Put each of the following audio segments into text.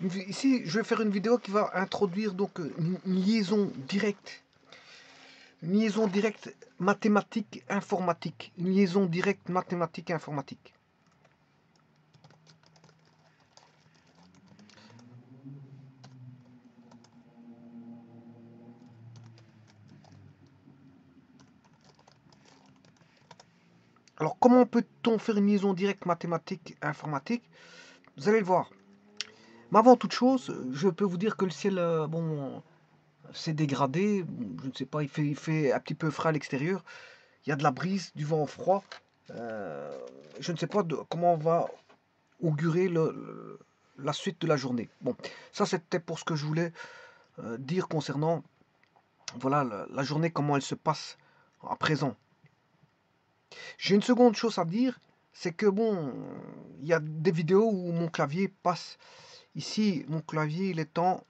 Ici, je vais faire une vidéo qui va introduire donc une liaison directe. Une liaison directe mathématique informatique. Une liaison directe mathématique informatique. Alors, comment peut-on faire une liaison directe mathématique informatique? Vous allez le voir. Mais avant toute chose, je peux vous dire que le ciel, bon, s'est dégradé. Je ne sais pas, il fait un petit peu frais à l'extérieur. Il y a de la brise, du vent froid. Je ne sais pas comment on va augurer la suite de la journée. Bon, ça c'était pour ce que je voulais dire concernant voilà, la journée, comment elle se passe à présent. J'ai une seconde chose à dire, c'est que bon, il y a des vidéos où mon clavier passe. Ici, mon clavier, il est en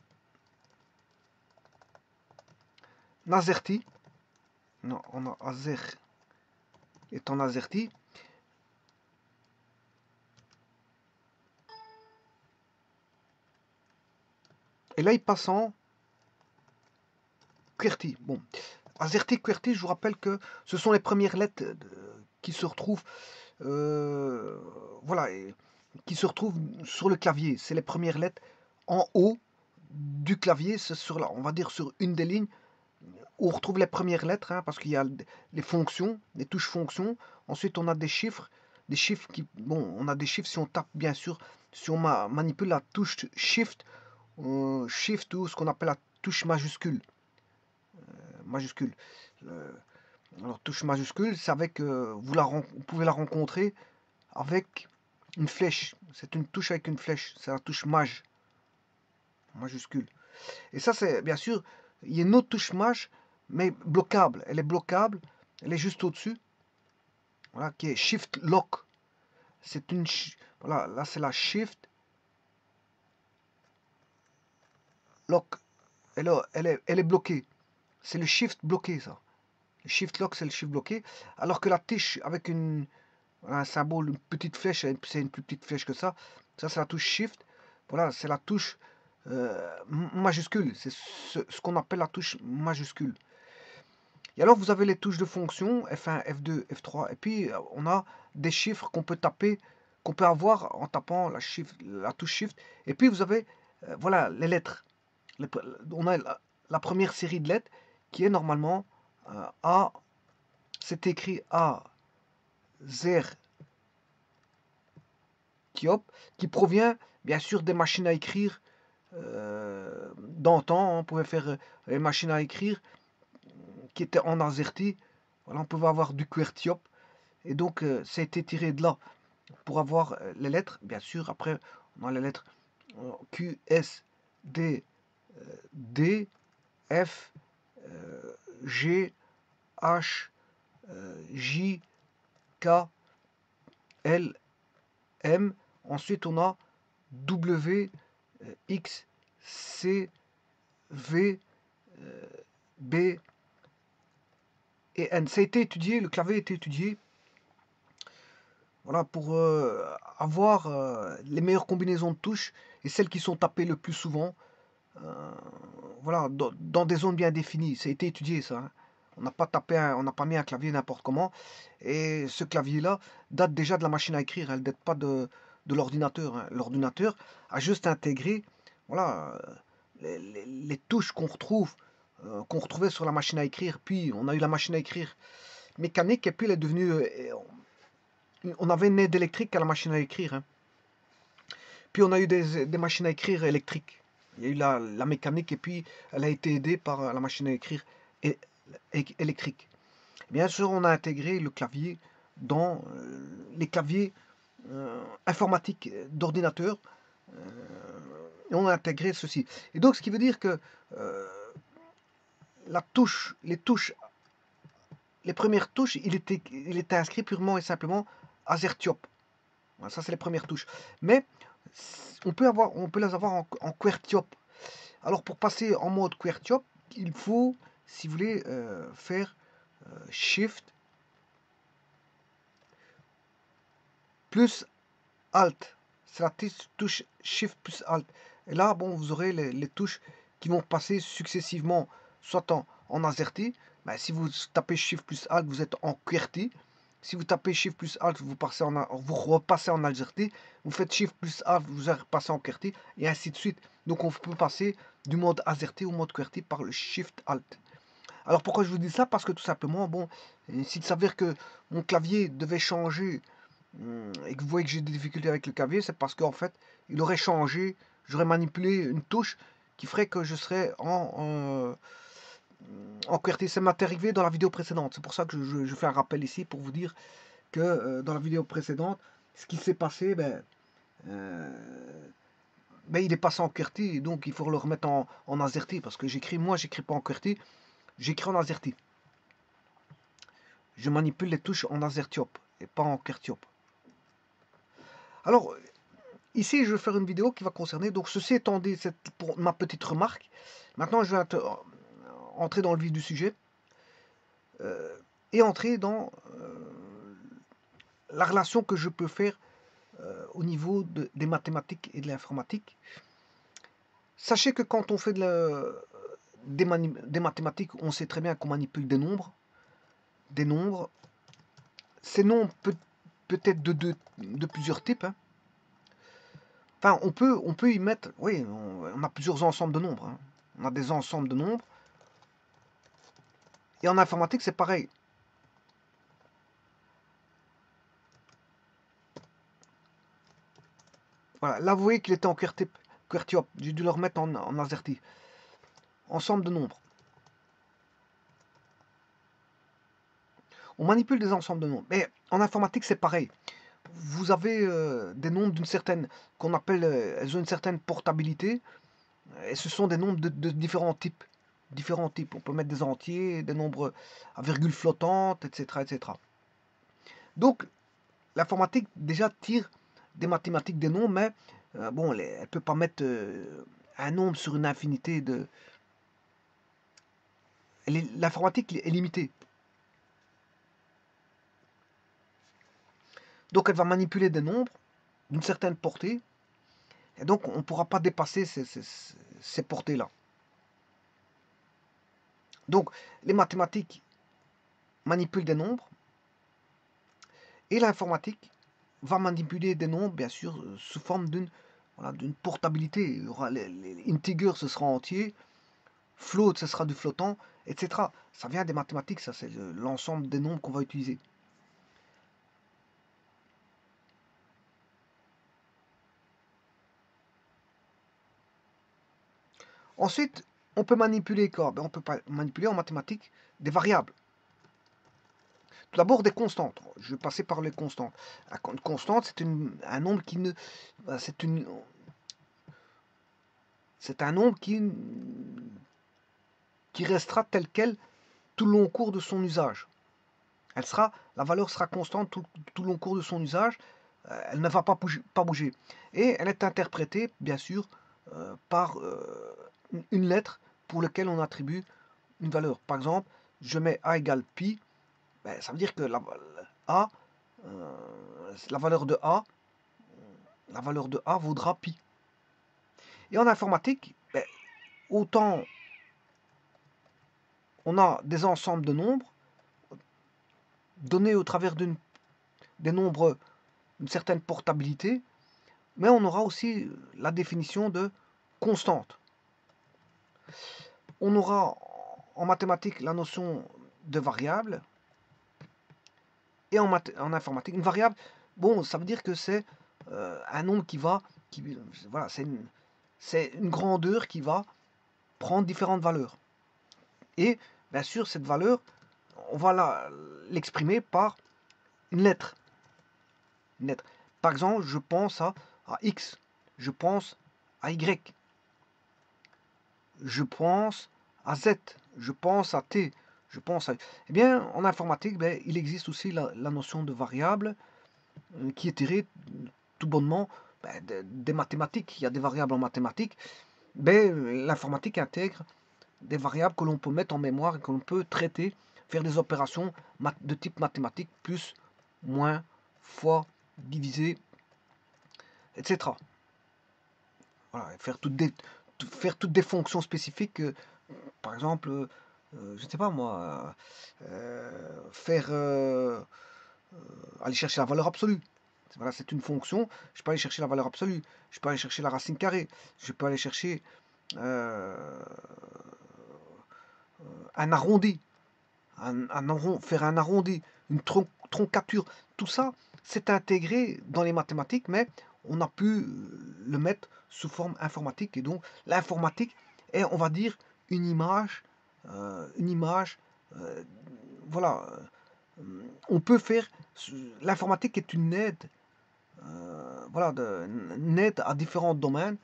AZERTY. Non, on a Azer est en AZERTY. Et là, il passe en QWERTY. Bon, AZERTY, QWERTY, je vous rappelle que ce sont les premières lettres qui se retrouvent, voilà, qui se retrouvent sur le clavier. C'est les premières lettres en haut du clavier, c'est sur on va dire sur une des lignes où on retrouve les premières lettres, hein, parce qu'il y a les fonctions, les touches fonctions. Ensuite, on a des chiffres qui, bon, on a des chiffres si on tape, bien sûr, si on manipule la touche Shift, Shift ou ce qu'on appelle la touche majuscule. Alors, touche majuscule, c'est avec, vous pouvez la rencontrer avec une flèche. C'est une touche avec une flèche. C'est la touche majuscule. Et ça, c'est bien sûr, il y a une autre touche maj, mais bloquable. Elle est bloquable. Elle est juste au-dessus. Voilà, qui est Shift Lock. C'est une, voilà, là c'est la Shift Lock. Elle est bloquée. C'est le Shift bloqué, ça. Le Shift Lock, c'est le Shift bloqué. Alors que la touche avec un symbole, une petite flèche, c'est une plus petite flèche que ça. Ça, c'est la touche Shift. Voilà, c'est la touche majuscule. C'est ce qu'on appelle la touche majuscule. Et alors, vous avez les touches de fonction, F1, F2, F3. Et puis, on a des chiffres qu'on peut taper, qu'on peut avoir en tapant la touche Shift. Et puis, vous avez, voilà, les lettres. On a la première série de lettres qui est normalement A. C'est écrit A, Zer, Kiop, qui provient bien sûr des machines à écrire d'antan. On pouvait faire les machines à écrire qui étaient en AZERTY. Voilà, on pouvait avoir du QWERTYOP. Et donc, ça a été tiré de là pour avoir les lettres. Bien sûr, après, on a les lettres Q, S, D, D, F, G, H, J, K, L, M. Ensuite, on a W, X, C, V, B et N. Ça a été étudié, le clavier a été étudié. Voilà, pour avoir les meilleures combinaisons de touches et celles qui sont tapées le plus souvent. Voilà, dans des zones bien définies. Ça a été étudié, ça. Hein. On n'a pas tapé, on n'a pas mis un clavier n'importe comment. Et ce clavier-là date déjà de la machine à écrire. Elle ne date pas de l'ordinateur. Hein. L'ordinateur a juste intégré, voilà, les touches qu'on retrouve, qu'on retrouvait sur la machine à écrire. Puis on a eu la machine à écrire mécanique et puis elle est devenue on avait une aide électrique à la machine à écrire. Hein. Puis on a eu des machines à écrire électriques. Il y a eu la mécanique et puis elle a été aidée par la machine à écrire électrique. Bien sûr, on a intégré le clavier dans les claviers informatiques d'ordinateur. Et on a intégré ceci. Et donc, ce qui veut dire que les premières touches, il était inscrit purement et simplement AZERTYOP. Voilà, ça, c'est les premières touches. Mais on peut les avoir en QWERTYOP. Alors, pour passer en mode QWERTYOP, il faut, si vous voulez, faire Shift plus Alt. C'est la touche Shift plus Alt. Et là, bon, vous aurez les touches qui vont passer successivement, soit en AZERTY. Ben, si vous tapez Shift plus Alt, vous êtes en QWERTY. Si vous tapez Shift plus Alt, vous repassez en AZERTY. Vous faites Shift plus Alt, vous repassez en QWERTY, et ainsi de suite. Donc on peut passer du mode AZERTY au mode QWERTY par le Shift Alt. Alors pourquoi je vous dis ça? Parce que tout simplement, bon, s'il s'avère que mon clavier devait changer et que vous voyez que j'ai des difficultés avec le clavier, c'est parce qu'en fait, il aurait changé, j'aurais manipulé une touche qui ferait que je serais en QWERTY. Ça m'est arrivé dans la vidéo précédente. C'est pour ça que je fais un rappel ici pour vous dire que dans la vidéo précédente, ce qui s'est passé, il est passé en QWERTY, donc il faut le remettre en AZERTY, parce que moi j'écris pas en QWERTY, j'écris en AZERTY. Je manipule les touches en AZERTY et pas en QWERTY. Alors, ici, je vais faire une vidéo qui va concerner, donc ceci étant dit, c'est pour ma petite remarque. Maintenant, je vais entrer dans le vif du sujet et entrer dans la relation que je peux faire au niveau des mathématiques et de l'informatique. Sachez que quand on fait des mathématiques, on sait très bien qu'on manipule des nombres. Ces nombres peut être de plusieurs types. Hein. Enfin, on peut y mettre, oui, on a plusieurs ensembles de nombres. Hein. On a des ensembles de nombres. Et en informatique, c'est pareil. Voilà, là, vous voyez qu'il était en QWERTY. J'ai dû le remettre en AZERTY. Ensemble de nombres. On manipule des ensembles de nombres. Mais en informatique, c'est pareil. Vous avez des nombres d'une certaine, qu'on appelle, elles ont une certaine portabilité. Et ce sont des nombres de différents types. On peut mettre des entiers, des nombres à virgule flottante, etc., etc. Donc, l'informatique déjà tire des mathématiques des nombres, mais bon, elle ne peut pas mettre un nombre sur une infinité de... L'informatique est limitée. Donc elle va manipuler des nombres d'une certaine portée, et donc on ne pourra pas dépasser ces portées-là. Donc les mathématiques manipulent des nombres, et l'informatique va manipuler des nombres, bien sûr, sous forme d'une portabilité. Il y aura les integers, ce sera entier, float, ce sera du flottant, etc. Ça vient des mathématiques, ça c'est l'ensemble des nombres qu'on va utiliser. Ensuite, on peut manipuler quoi? On peut manipuler en mathématiques des variables. Tout d'abord des constantes. Je vais passer par les constantes. Une constante, c'est un nombre qui ne... C'est un nombre qui restera tel quel tout le long cours de son usage. La valeur sera constante tout le long cours de son usage. Elle ne va pas bouger. Et elle est interprétée, bien sûr, par une lettre pour laquelle on attribue une valeur. Par exemple, je mets A égale pi, ça veut dire que la valeur de A vaudra pi. Et en informatique, autant on a des ensembles de nombres donnés au travers des nombres d'une certaine portabilité, mais on aura aussi la définition de constante. On aura en mathématiques la notion de variable, et en informatique, une variable, bon, ça veut dire que c'est un nombre voilà, c'est une grandeur qui va prendre différentes valeurs. Et bien sûr, cette valeur, on va l'exprimer par une lettre. Par exemple, je pense à X, je pense à Y, je pense à Z, je pense à T, je pense à... Eh bien, en informatique, il existe aussi la notion de variable qui est tirée tout bonnement des mathématiques. Il y a des variables en mathématiques. L'informatique intègre des variables que l'on peut mettre en mémoire et que l'on peut traiter, faire des opérations de type mathématique, plus, moins, fois, diviser, etc. voilà, faire toutes des fonctions spécifiques. Par exemple, je ne sais pas moi, faire aller chercher la valeur absolue. Voilà, c'est une fonction. Je peux aller chercher la valeur absolue. Je peux aller chercher la racine carrée. Je peux aller chercher euh, un arrondi. Faire un arrondi, une troncature. Tout ça, c'est intégré dans les mathématiques, mais on a pu le mettre sous forme informatique. Et donc, l'informatique est, on va dire, une image. Une image. euh, voilà. On peut faire. L'informatique est une aide. Voilà, une aide à différents domaines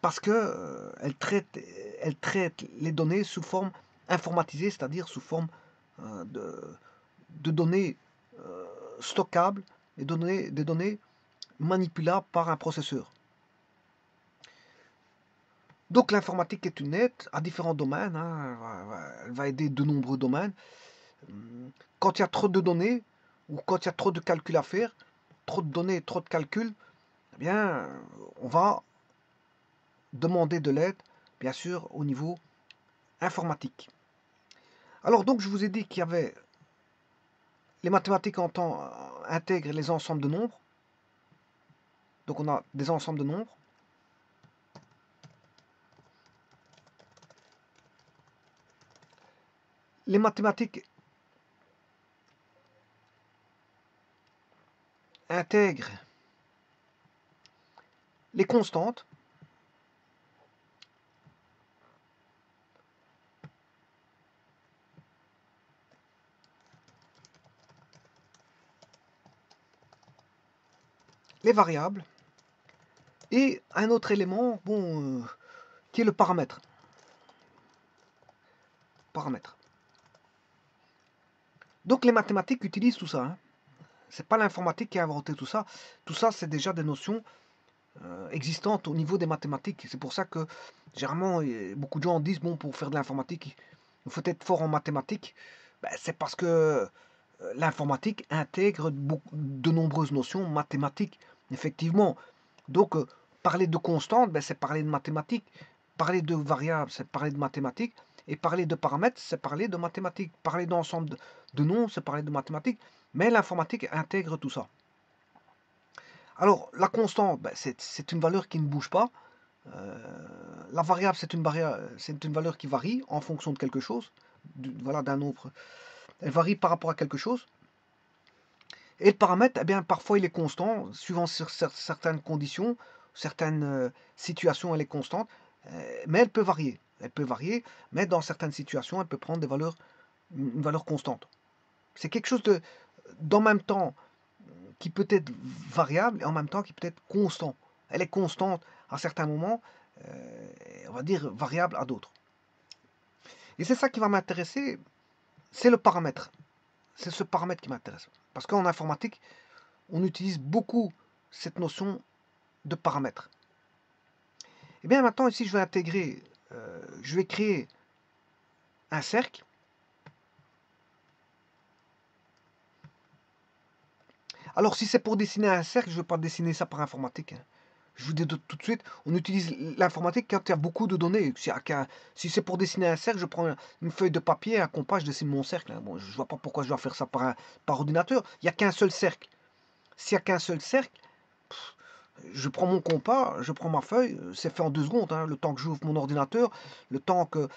parce que elle traite les données sous forme informatisée, c'est-à-dire sous forme euh, de, de données stockables et des données manipulables par un processeur. Donc l'informatique est une aide à différents domaines, hein, elle va aider de nombreux domaines. Quand il y a trop de données ou quand il y a trop de calculs à faire, trop de données, trop de calculs, eh bien, on va demander de l'aide, bien sûr, au niveau informatique. Alors donc, je vous ai dit qu'il y avait les mathématiques intègrent les ensembles de nombres. Donc on a des ensembles de nombres. Les mathématiques intègrent les constantes. Les variables. Et un autre élément, bon, qui est le paramètre. Paramètre. Donc les mathématiques utilisent tout ça. Hein. C'est pas l'informatique qui a inventé tout ça. Tout ça, c'est déjà des notions existantes au niveau des mathématiques. C'est pour ça que généralement, beaucoup de gens disent, bon, pour faire de l'informatique, il faut être fort en mathématiques. Ben, c'est parce que l'informatique intègre de nombreuses notions mathématiques, effectivement. Donc, parler de constantes, ben, c'est parler de mathématiques. Parler de variables, c'est parler de mathématiques. Et parler de paramètres, c'est parler de mathématiques. Parler d'ensemble de noms, c'est parler de mathématiques. Mais l'informatique intègre tout ça. Alors, la constante, ben, c'est une valeur qui ne bouge pas. La variable, c'est une valeur qui varie en fonction de quelque chose. Voilà, d'un nombre. Elle varie par rapport à quelque chose. Et le paramètre, eh bien, parfois il est constant, suivant certaines conditions, certaines situations, elle est constante, mais elle peut varier. Elle peut varier, mais dans certaines situations, elle peut prendre une valeur constante. C'est quelque chose d'en même temps qui peut être variable et en même temps qui peut être constant. Elle est constante à certains moments, on va dire variable à d'autres. Et c'est ça qui va m'intéresser, c'est le paramètre. C'est ce paramètre qui m'intéresse. Parce qu'en informatique, on utilise beaucoup cette notion de paramètre. Et bien maintenant, ici, je vais intégrer, je vais créer un cercle. Alors, si c'est pour dessiner un cercle, je ne vais pas dessiner ça par informatique. Hein. Je vous dis tout de suite, on utilise l'informatique quand il y a beaucoup de données. Si c'est pour dessiner un cercle, je prends une feuille de papier, un compas, je dessine mon cercle. Hein. Bon, je ne vois pas pourquoi je dois faire ça par ordinateur. Il n'y a qu'un seul cercle. S'il n'y a qu'un seul cercle, je prends mon compas, je prends ma feuille, c'est fait en 2 secondes, hein, le temps que j'ouvre mon ordinateur, le temps que...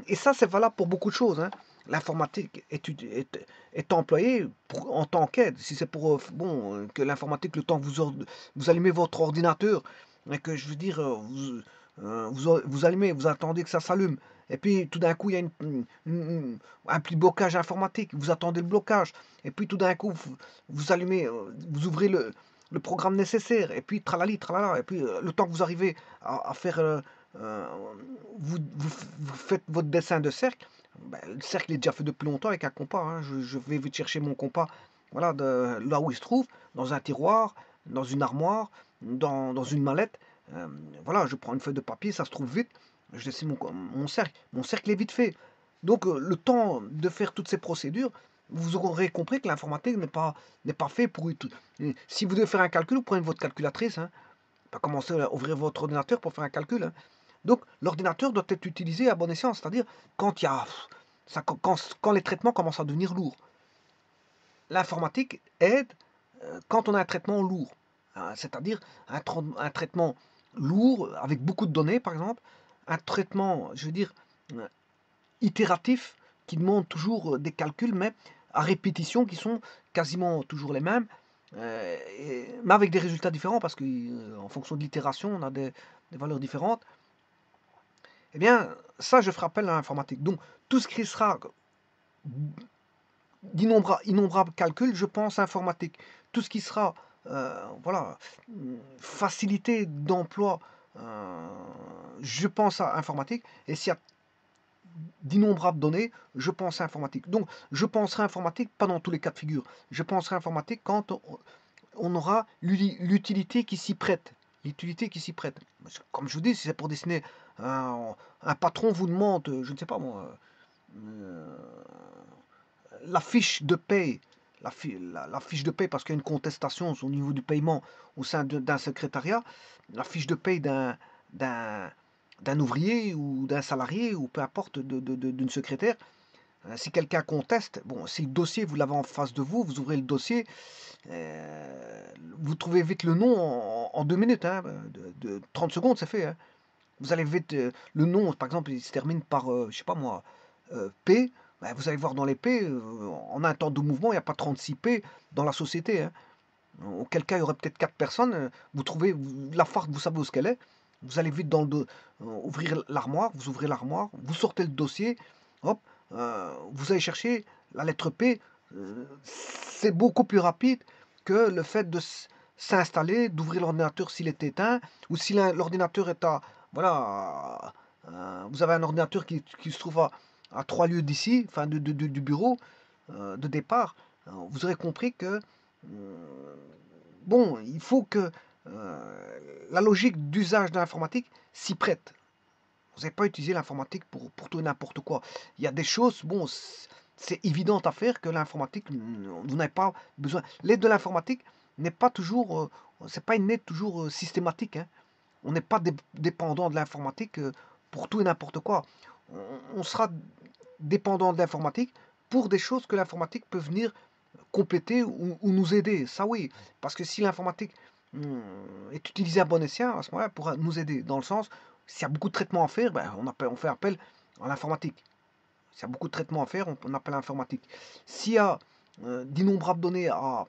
Et ça, c'est valable pour beaucoup de choses. Hein. L'informatique est employée en tant qu'aide. Si c'est pour que l'informatique, le temps que vous allumez votre ordinateur, et que je veux dire, vous allumez, vous attendez que ça s'allume, et puis tout d'un coup, il y a un petit blocage informatique, vous attendez le blocage, et puis tout d'un coup, vous allumez, vous ouvrez le programme nécessaire, et puis tralali, tralala, et puis le temps que vous arrivez à faire, euh, vous faites votre dessin de cercle, ben, le cercle est déjà fait depuis longtemps avec un compas, hein. Je vais vite chercher mon compas, voilà, là où il se trouve, dans un tiroir, dans une armoire, dans une mallette, voilà, je prends une feuille de papier, ça se trouve vite, je dessine mon cercle est vite fait. Donc le temps de faire toutes ces procédures, vous aurez compris que l'informatique n'est pas fait pour... Si vous devez faire un calcul, vous prenez votre calculatrice, hein, Pas commencer à ouvrir votre ordinateur pour faire un calcul, hein. Donc, l'ordinateur doit être utilisé à bon escient, c'est-à-dire quand il y a, quand les traitements commencent à devenir lourds. L'informatique aide quand on a un traitement lourd, hein, c'est-à-dire un traitement lourd avec beaucoup de données, par exemple, un traitement, je veux dire, euh, itératif qui demande toujours des calculs, mais à répétition qui sont quasiment toujours les mêmes, mais avec des résultats différents parce qu'en fonction de l'itération, on a des valeurs différentes. Eh bien, ça, je ferai appel à l'informatique. Donc, tout ce qui sera d'innombrables calculs, je pense informatique. Tout ce qui sera voilà, facilité d'emploi, je pense à informatique. Et s'il y a d'innombrables données, je pense à informatique. Donc, je penserai informatique pas dans tous les cas de figure. Je penserai informatique quand on aura l'utilité qui s'y prête. L'utilité qui s'y prête. Comme je vous dis, si c'est pour dessiner un patron vous demande, je ne sais pas moi, la fiche de paye, la fiche de paye parce qu'il y a une contestation au niveau du paiement au sein d'un secrétariat, la fiche de paye d'un ouvrier ou d'un salarié ou peu importe d'une secrétaire. Si quelqu'un conteste, bon, si le dossier vous l'avez en face de vous, vous ouvrez le dossier, vous trouvez vite le nom en 2 minutes, hein, de 30 secondes, c'est fait, hein. Vous allez vite, le nom, par exemple, il se termine par, je sais pas moi, P. Ben, vous allez voir dans les P, en un temps de mouvement, il n'y a pas 36 P dans la société, hein. Auquel cas, il y aurait peut-être 4 personnes. Vous trouvez la farce, vous savez où ce qu'elle est. Vous allez vite dans le ouvrir l'armoire, vous ouvrez l'armoire, vous sortez le dossier, hop, vous allez chercher la lettre P. C'est beaucoup plus rapide que le fait de s'installer, d'ouvrir l'ordinateur s'il est éteint, ou si l'ordinateur est à, voilà, vous avez un ordinateur qui se trouve à 3 lieues d'ici, enfin du bureau de départ. Vous aurez compris que bon, il faut que la logique d'usage de l'informatique s'y prête. Vous n'avez pas utilisé l'informatique pour tout et n'importe quoi. Il y a des choses, bon, c'est évident à faire que l'informatique, vous n'avez pas besoin. L'aide de l'informatique n'est pas toujours, c'est pas une aide toujours systématique, hein. On n'est pas dépendant de l'informatique pour tout et n'importe quoi. On sera dépendant de l'informatique pour des choses que l'informatique peut venir compléter ou nous aider. Ça oui, parce que si l'informatique est utilisée à bon escient, à ce moment-là, elle pourra nous aider. Dans le sens, s'il y a beaucoup de traitements à faire, ben, on fait appel à l'informatique. S'il y a beaucoup de traitements à faire, on appelle l'informatique. S'il y a d'innombrables données à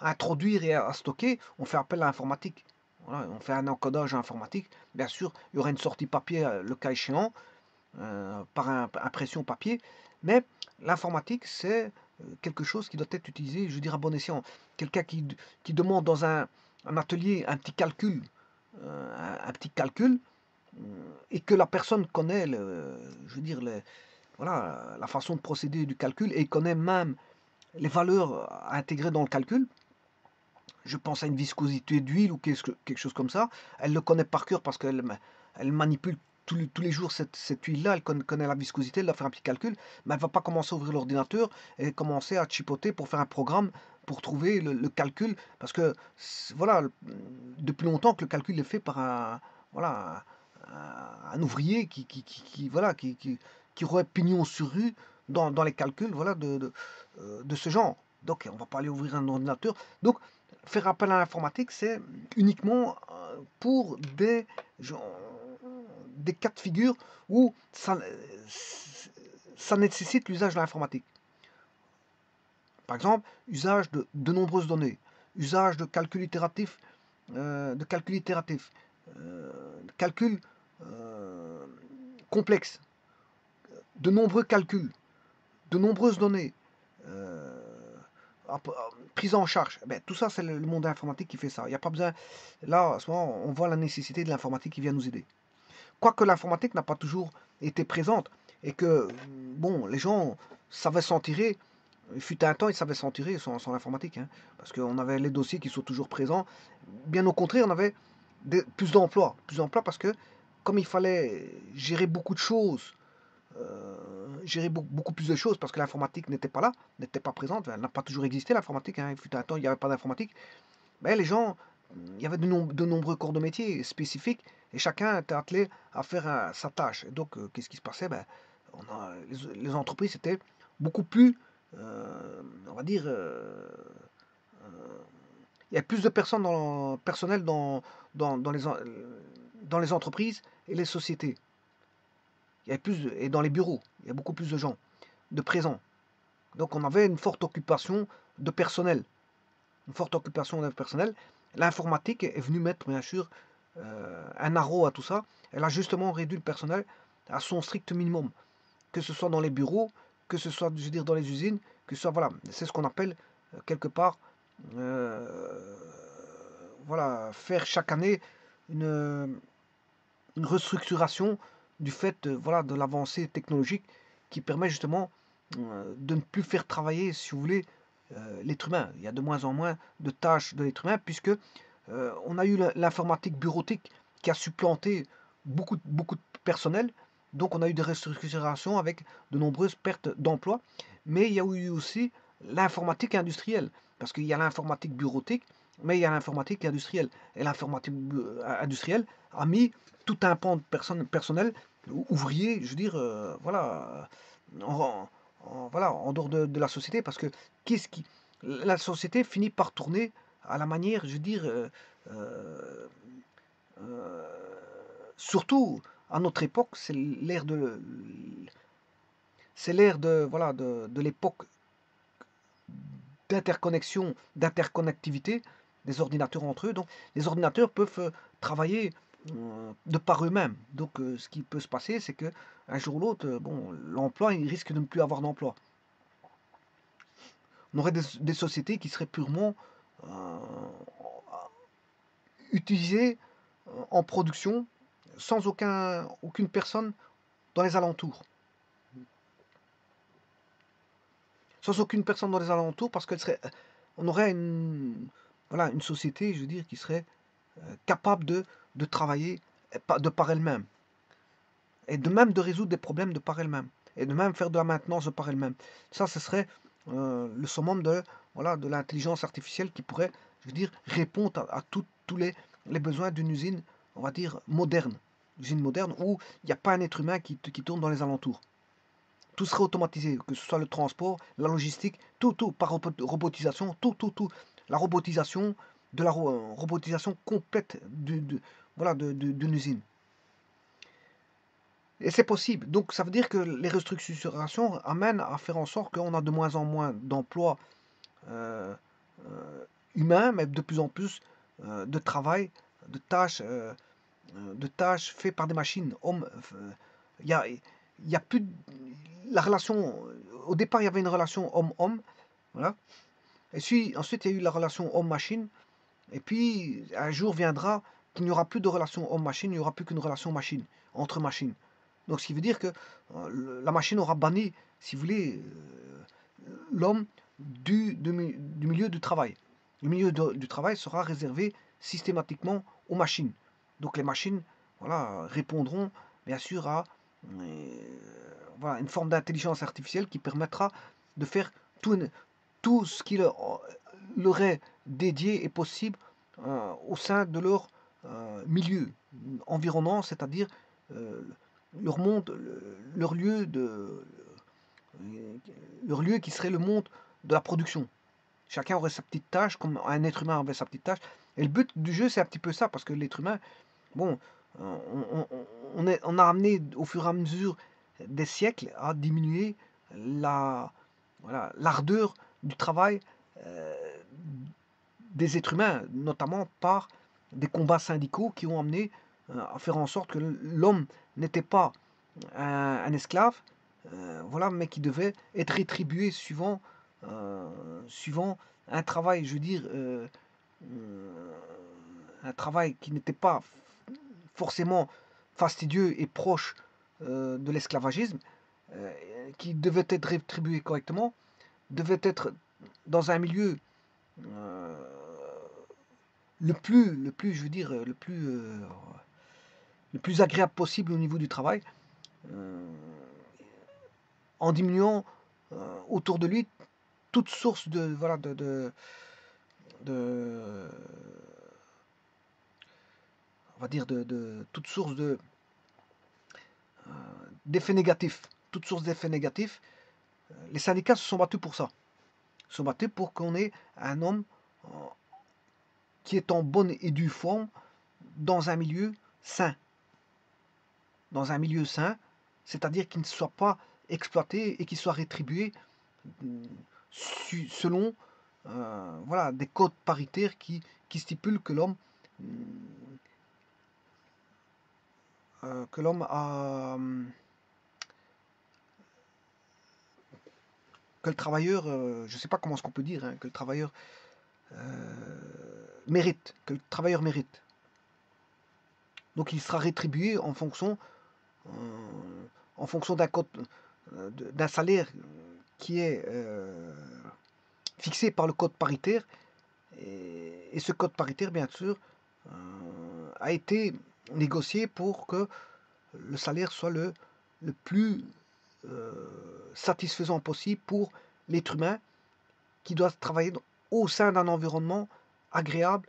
introduire et à stocker, on fait appel à l'informatique. Voilà, on fait un encodage informatique. Bien sûr, il y aura une sortie papier, le cas échéant, par impression papier. Mais l'informatique, c'est quelque chose qui doit être utilisé, je dirais, à bon escient. Quelqu'un qui demande dans un atelier un petit calcul, un petit calcul, et que la personne connaît, je veux dire, voilà, la façon de procéder du calcul, et connaît même les valeurs à intégrer dans le calcul. Je pense à une viscosité d'huile ou quelque chose comme ça. Elle le connaît par cœur parce qu'elle manipule tous les jours cette huile-là. Elle connaît la viscosité, elle va faire un petit calcul. Mais elle ne va pas commencer à ouvrir l'ordinateur et commencer à chipoter pour faire un programme pour trouver le calcul. Parce que, voilà, depuis longtemps que le calcul est fait par voilà, un ouvrier voilà, qui aurait pignon sur rue dans les calculs, voilà, de ce genre. Donc, on ne va pas aller ouvrir un ordinateur. Donc, faire appel à l'informatique, c'est uniquement pour des cas de figure où ça nécessite l'usage de l'informatique. Par exemple, usage de nombreuses données, usage de calcul itératif, calcul complexe, de nombreux calculs, de nombreuses données, prise en charge. Ben, tout ça, c'est le monde informatique qui fait ça. Il n'y a pas besoin. Là, à ce moment, on voit la nécessité de l'informatique qui vient nous aider. Quoique l'informatique n'a pas toujours été présente et que, bon, les gens savaient s'en tirer. Il fut un temps, ils savaient s'en tirer sans l'informatique, hein, parce qu'on avait les dossiers qui sont toujours présents. Bien au contraire, on avait plus d'emplois. Plus d'emplois parce que, comme il fallait gérer beaucoup de choses, gérer beaucoup plus de choses parce que l'informatique n'était pas là, n'était pas présente, elle n'a pas toujours existé l'informatique, hein. Il fut un temps, il n'y avait pas d'informatique. Mais les gens il y avait de nombreux corps de métier spécifiques et chacun était attelé à faire sa tâche. Et donc, qu'est-ce qui se passait? Ben, les entreprises étaient beaucoup plus, on va dire, il y a plus de personnes personnel dans les entreprises et les sociétés. Il y avait et dans les bureaux, il y a beaucoup plus de gens, de présents. Donc on avait une forte occupation de personnel. Une forte occupation de personnel. L'informatique est venue mettre, bien sûr, un arrow à tout ça. Elle a justement réduit le personnel à son strict minimum. Que ce soit dans les bureaux, que ce soit, je veux dire, dans les usines, que ce soit, voilà, c'est ce qu'on appelle, quelque part, euh, voilà, faire chaque année une, une restructuration du fait, voilà, de l'avancée technologique qui permet justement de ne plus faire travailler, si vous voulez, l'être humain. Il y a de moins en moins de tâches de l'être humain puisque on a eu l'informatique bureautique qui a supplanté beaucoup de personnel. Donc on a eu des restructurations avec de nombreuses pertes d'emplois. Mais il y a eu aussi l'informatique industrielle. Parce qu'il y a l'informatique bureautique, mais il y a l'informatique industrielle. Et l'informatique industrielle a mis tout un pan de personnel, ouvrier, je veux dire, voilà, en, voilà, en dehors de la société. Parce que qu'est-ce qui, la société finit par tourner à la manière, je veux dire, euh, euh, surtout à notre époque, c'est l'ère de, voilà, de l'époque d'interconnexion, d'interconnectivité des ordinateurs entre eux. Donc, les ordinateurs peuvent travailler de par eux-mêmes. Donc, ce qui peut se passer, c'est que un jour ou l'autre, bon, l'emploi, il risque de ne plus avoir d'emploi. On aurait des sociétés qui seraient purement euh, utilisées en production sans aucune personne dans les alentours. Sans aucune personne dans les alentours parce on aurait voilà, une société, je veux dire, qui serait capable de travailler de par elle-même. Et de même de résoudre des problèmes de par elle-même. Et de même faire de la maintenance de par elle-même. Ça, ce serait le summum voilà, de l'intelligence artificielle qui pourrait, je veux dire, répondre à tous les besoins d'une usine, on va dire, moderne. Une usine moderne où il n'y a pas un être humain qui tourne dans les alentours. Tout serait automatisé, que ce soit le transport, la logistique, tout, par robotisation, tout. La robotisation, de la robotisation complète voilà, d'une usine. Et c'est possible. Donc ça veut dire que les restructurations amènent à faire en sorte qu'on a de moins en moins d'emplois euh, euh, humains, mais de plus en plus de travail, de tâches, faites par des machines. Il y a, il y a plus la relation. Au départ, il y avait une relation homme-homme, voilà. Et puis ensuite, il y a eu la relation homme-machine. Et puis un jour viendra qu'il n'y aura plus de relation homme-machine, il n'y aura plus qu'une relation machine entre machines. Donc, ce qui veut dire que la machine aura banni, si vous voulez, l'homme du milieu du travail. Le milieu du travail sera réservé systématiquement aux machines. Donc, les machines, voilà, répondront bien sûr à voilà, une forme d'intelligence artificielle qui permettra de faire tout ce qui leur est dédié et possible au sein de leur milieu environnant, c'est-à-dire euh, leur monde, leur lieu qui serait le monde de la production. Chacun aurait sa petite tâche, comme un être humain avait sa petite tâche. Et le but du jeu, c'est un petit peu ça, parce que l'être humain, bon, on a amené au fur et à mesure des siècles à diminuer voilà, l'ardeur du travail euh, des êtres humains, notamment par des combats syndicaux qui ont amené à faire en sorte que l'homme n'était pas un esclave, voilà, mais qui devait être rétribué suivant un travail, je veux dire, euh, un travail qui n'était pas forcément fastidieux et proche de l'esclavagisme, euh, qui devait être rétribué correctement, devait être dans un milieu euh, je veux dire, le plus agréable possible au niveau du travail, euh, en diminuant autour de lui toute source de, voilà, de, on va dire, de toute source d'effets négatifs. Toute source d'effets négatifs. Les syndicats se sont battus pour ça. Ils se sont battus pour qu'on ait un homme qui est en bonne et due forme dans un milieu sain. Dans un milieu sain, c'est-à-dire qu'il ne soit pas exploité et qu'il soit rétribué selon voilà, des codes paritaires qui stipulent que l'homme a que le travailleur, je ne sais pas comment ce qu'on peut dire, hein, que le travailleur mérite, que le travailleur mérite. Donc il sera rétribué en fonction d'un code, d'un salaire qui est fixé par le code paritaire. Et ce code paritaire, bien sûr, a été négocié pour que le salaire soit le plus satisfaisant possible pour l'être humain qui doit travailler au sein d'un environnement agréable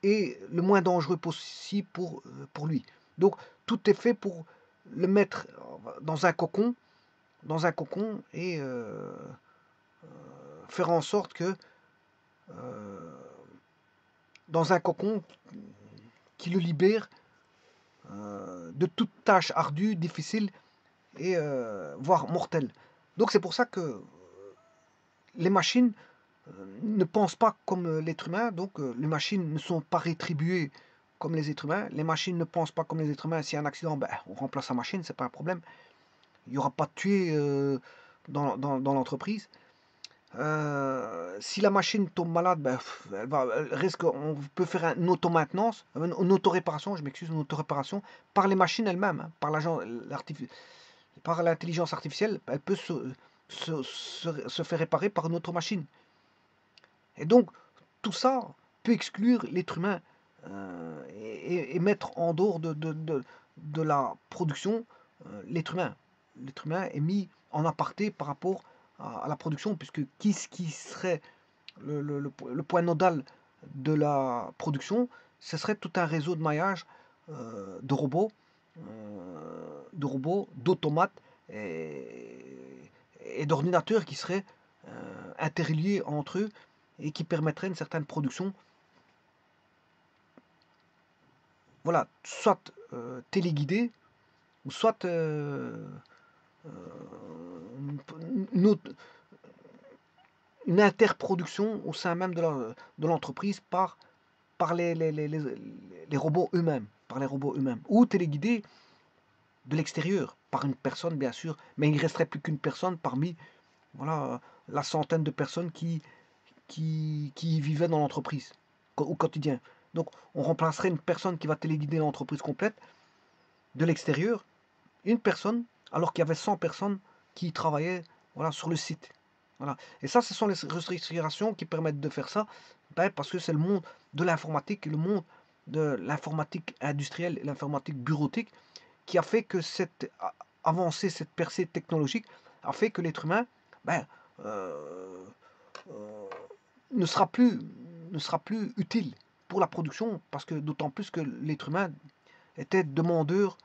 et le moins dangereux possible pour lui. Donc tout est fait pour le mettre dans un cocon et faire en sorte que dans un cocon qui le libère de toute tâche ardue, difficile et voire mortelle. Donc c'est pour ça que les machines ne pensent pas comme l'être humain, donc les machines ne sont pas rétribuées comme les êtres humains. Les machines ne pensent pas comme les êtres humains. S'il y a un accident, ben, on remplace la machine, c'est pas un problème. Il n'y aura pas de tués dans l'entreprise. Si la machine tombe malade, ben, on peut faire une auto-maintenance, une auto-réparation, je m'excuse, une auto-réparation par les machines elles-mêmes, hein, par l'intelligence artificielle, elle peut se faire réparer par une autre machine. Et donc, tout ça peut exclure l'être humain et mettre en dehors de la production l'être humain. L'être humain est mis en aparté par rapport à la production, puisque qui serait le point nodal de la production, ce serait tout un réseau de maillage de robots, d'automates et d'ordinateurs qui seraient interliés entre eux et qui permettraient une certaine production. Voilà, soit téléguidée, ou soit une interproduction au sein même de l'entreprise par les robots eux-mêmes, ou téléguidés de l'extérieur, par une personne bien sûr, mais il ne resterait plus qu'une personne parmi voilà, la centaine de personnes qui vivaient dans l'entreprise au quotidien. Donc on remplacerait une personne qui va téléguider l'entreprise complète de l'extérieur, une personne, alors qu'il y avait 100 personnes qui travaillaient voilà, sur le site. Voilà. Et ça, ce sont les restrictions qui permettent de faire ça, ben, parce que c'est le monde de l'informatique, le monde de l'informatique industrielle et l'informatique bureautique qui a fait que cette avancée, cette percée technologique a fait que l'être humain ben, ne sera plus utile pour la production, parce que d'autant plus que l'être humain était demandeur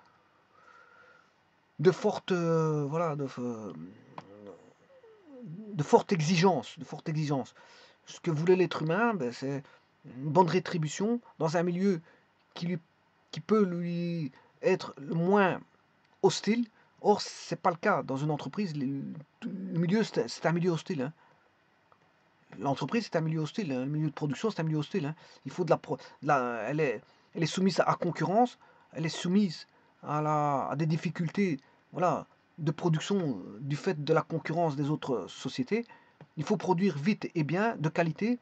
de fortes voilà, de fortes exigences, Ce que voulait l'être humain, ben, c'est une bonne rétribution dans un milieu qui peut lui être le moins hostile. Or, c'est pas le cas dans une entreprise. Le milieu, c'est un milieu hostile. Hein. L'entreprise, c'est un milieu hostile. Hein. Le milieu de production, c'est un milieu hostile. Hein. Il faut elle est soumise à concurrence. Elle est soumise à des difficultés, voilà, de production du fait de la concurrence des autres sociétés. Il faut produire vite et bien, de qualité.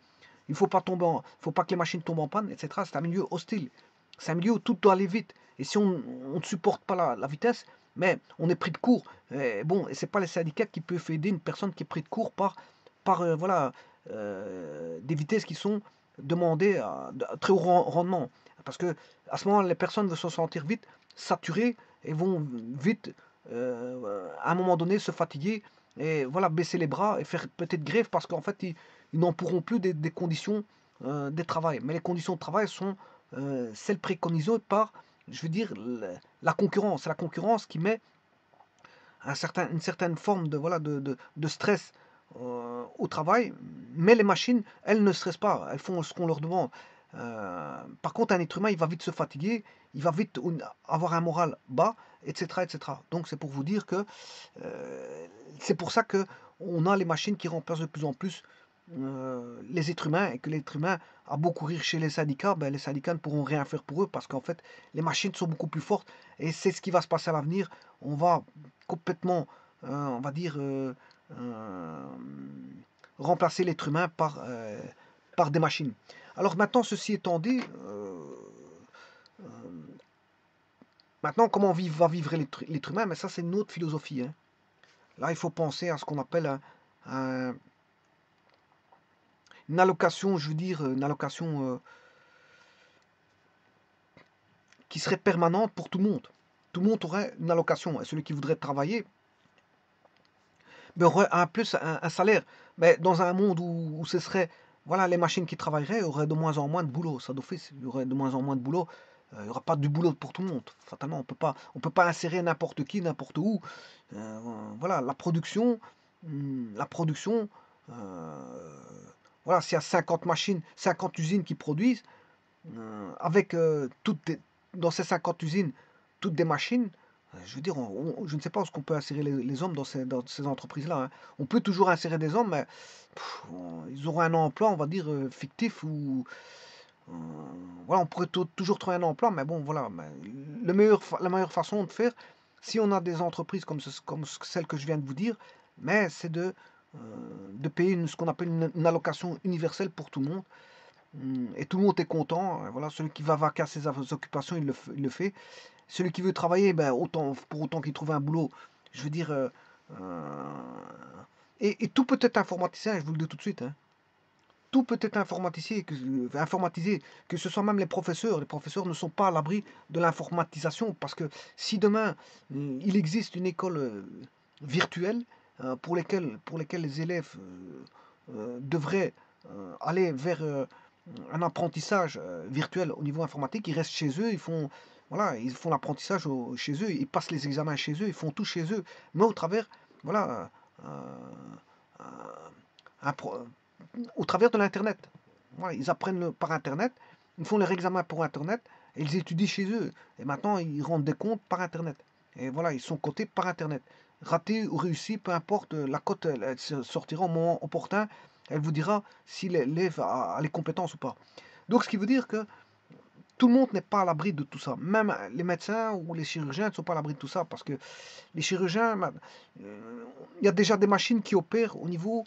Il ne faut pas que les machines tombent en panne, etc. C'est un milieu hostile. C'est un milieu où tout doit aller vite. Et si on ne supporte pas la vitesse, mais on est pris de court. Et bon, et c'est pas les syndicats qui peuvent aider une personne qui est prise de court par voilà, des vitesses qui sont demandées à très haut rendement. Parce que à ce moment, les personnes vont se sentir vite saturées et vont vite, à un moment donné, se fatiguer et voilà, baisser les bras et faire peut-être grève parce qu'en fait, ils n'en pourront plus des conditions de travail. Mais les conditions de travail sont celle préconisée par, je veux dire, la concurrence. C'est la concurrence qui met une certaine forme de, voilà, de stress au travail, mais les machines, elles ne stressent pas, elles font ce qu'on leur demande. Par contre, un être humain, il va vite se fatiguer, il va vite avoir un moral bas, etc., etc. Donc, c'est pour vous dire que c'est pour ça que on a les machines qui remplacent de plus en plus les êtres humains, et que l'être humain a beau courir chez les syndicats, ben, les syndicats ne pourront rien faire pour eux parce qu'en fait, les machines sont beaucoup plus fortes et c'est ce qui va se passer à l'avenir. On va complètement, on va dire, euh, remplacer l'être humain par des machines. Alors maintenant, ceci étant dit, maintenant comment va vivre l'être humain, mais ça c'est une autre philosophie, hein. Là, il faut penser à ce qu'on appelle une allocation, je veux dire, une allocation qui serait permanente pour tout le monde. Tout le monde aurait une allocation. Et celui qui voudrait travailler ben, aurait un salaire. Mais dans un monde où ce serait, voilà, les machines qui travailleraient auraient de moins en moins de boulot. Ça d'office, il y aurait de moins en moins de boulot. Il n'y aura pas du boulot pour tout le monde. Fatalement, on peut pas insérer n'importe qui, n'importe où. Euh, voilà, la production, voilà, s'il y a 50 machines, 50 usines qui produisent, avec dans ces 50 usines, toutes des machines, je veux dire, je ne sais pas où est-ce qu'on peut insérer les hommes dans ces entreprises-là, hein. On peut toujours insérer des hommes, mais ils auront un emploi, on va dire, fictif, ou euh, voilà, on pourrait toujours trouver un emploi, mais bon, voilà. Mais la meilleure façon de faire, si on a des entreprises comme celle que je viens de vous dire, mais c'est de payer ce qu'on appelle une allocation universelle pour tout le monde. Et tout le monde est content. Voilà, celui qui va vaquer à ses occupations, il le fait. Celui qui veut travailler, ben, pour autant qu'il trouve un boulot, je veux dire. Euh, et tout peut être informatisé, hein, je vous le dis tout de suite, hein. Tout peut être informatisé, que ce soit même les professeurs. Les professeurs ne sont pas à l'abri de l'informatisation, parce que si demain il existe une école virtuelle pour lesquelles les élèves devraient aller vers un apprentissage virtuel au niveau informatique, ils restent chez eux, voilà, ils font l'apprentissage chez eux, ils passent les examens chez eux, ils font tout chez eux, mais au travers, voilà, euh, un au travers de l'Internet. Voilà, ils apprennent par Internet, ils font leurs examens pour Internet, et ils étudient chez eux. Et maintenant, ils rendent des comptes par Internet. Et voilà, ils sont cotés par Internet. Raté ou réussi, peu importe, la cote elle sortira au moment opportun. Elle vous dira si l'élève a les compétences ou pas. Donc, ce qui veut dire que tout le monde n'est pas à l'abri de tout ça. Même les médecins ou les chirurgiens ne sont pas à l'abri de tout ça. Parce que les chirurgiens, il y a déjà des machines qui opèrent au niveau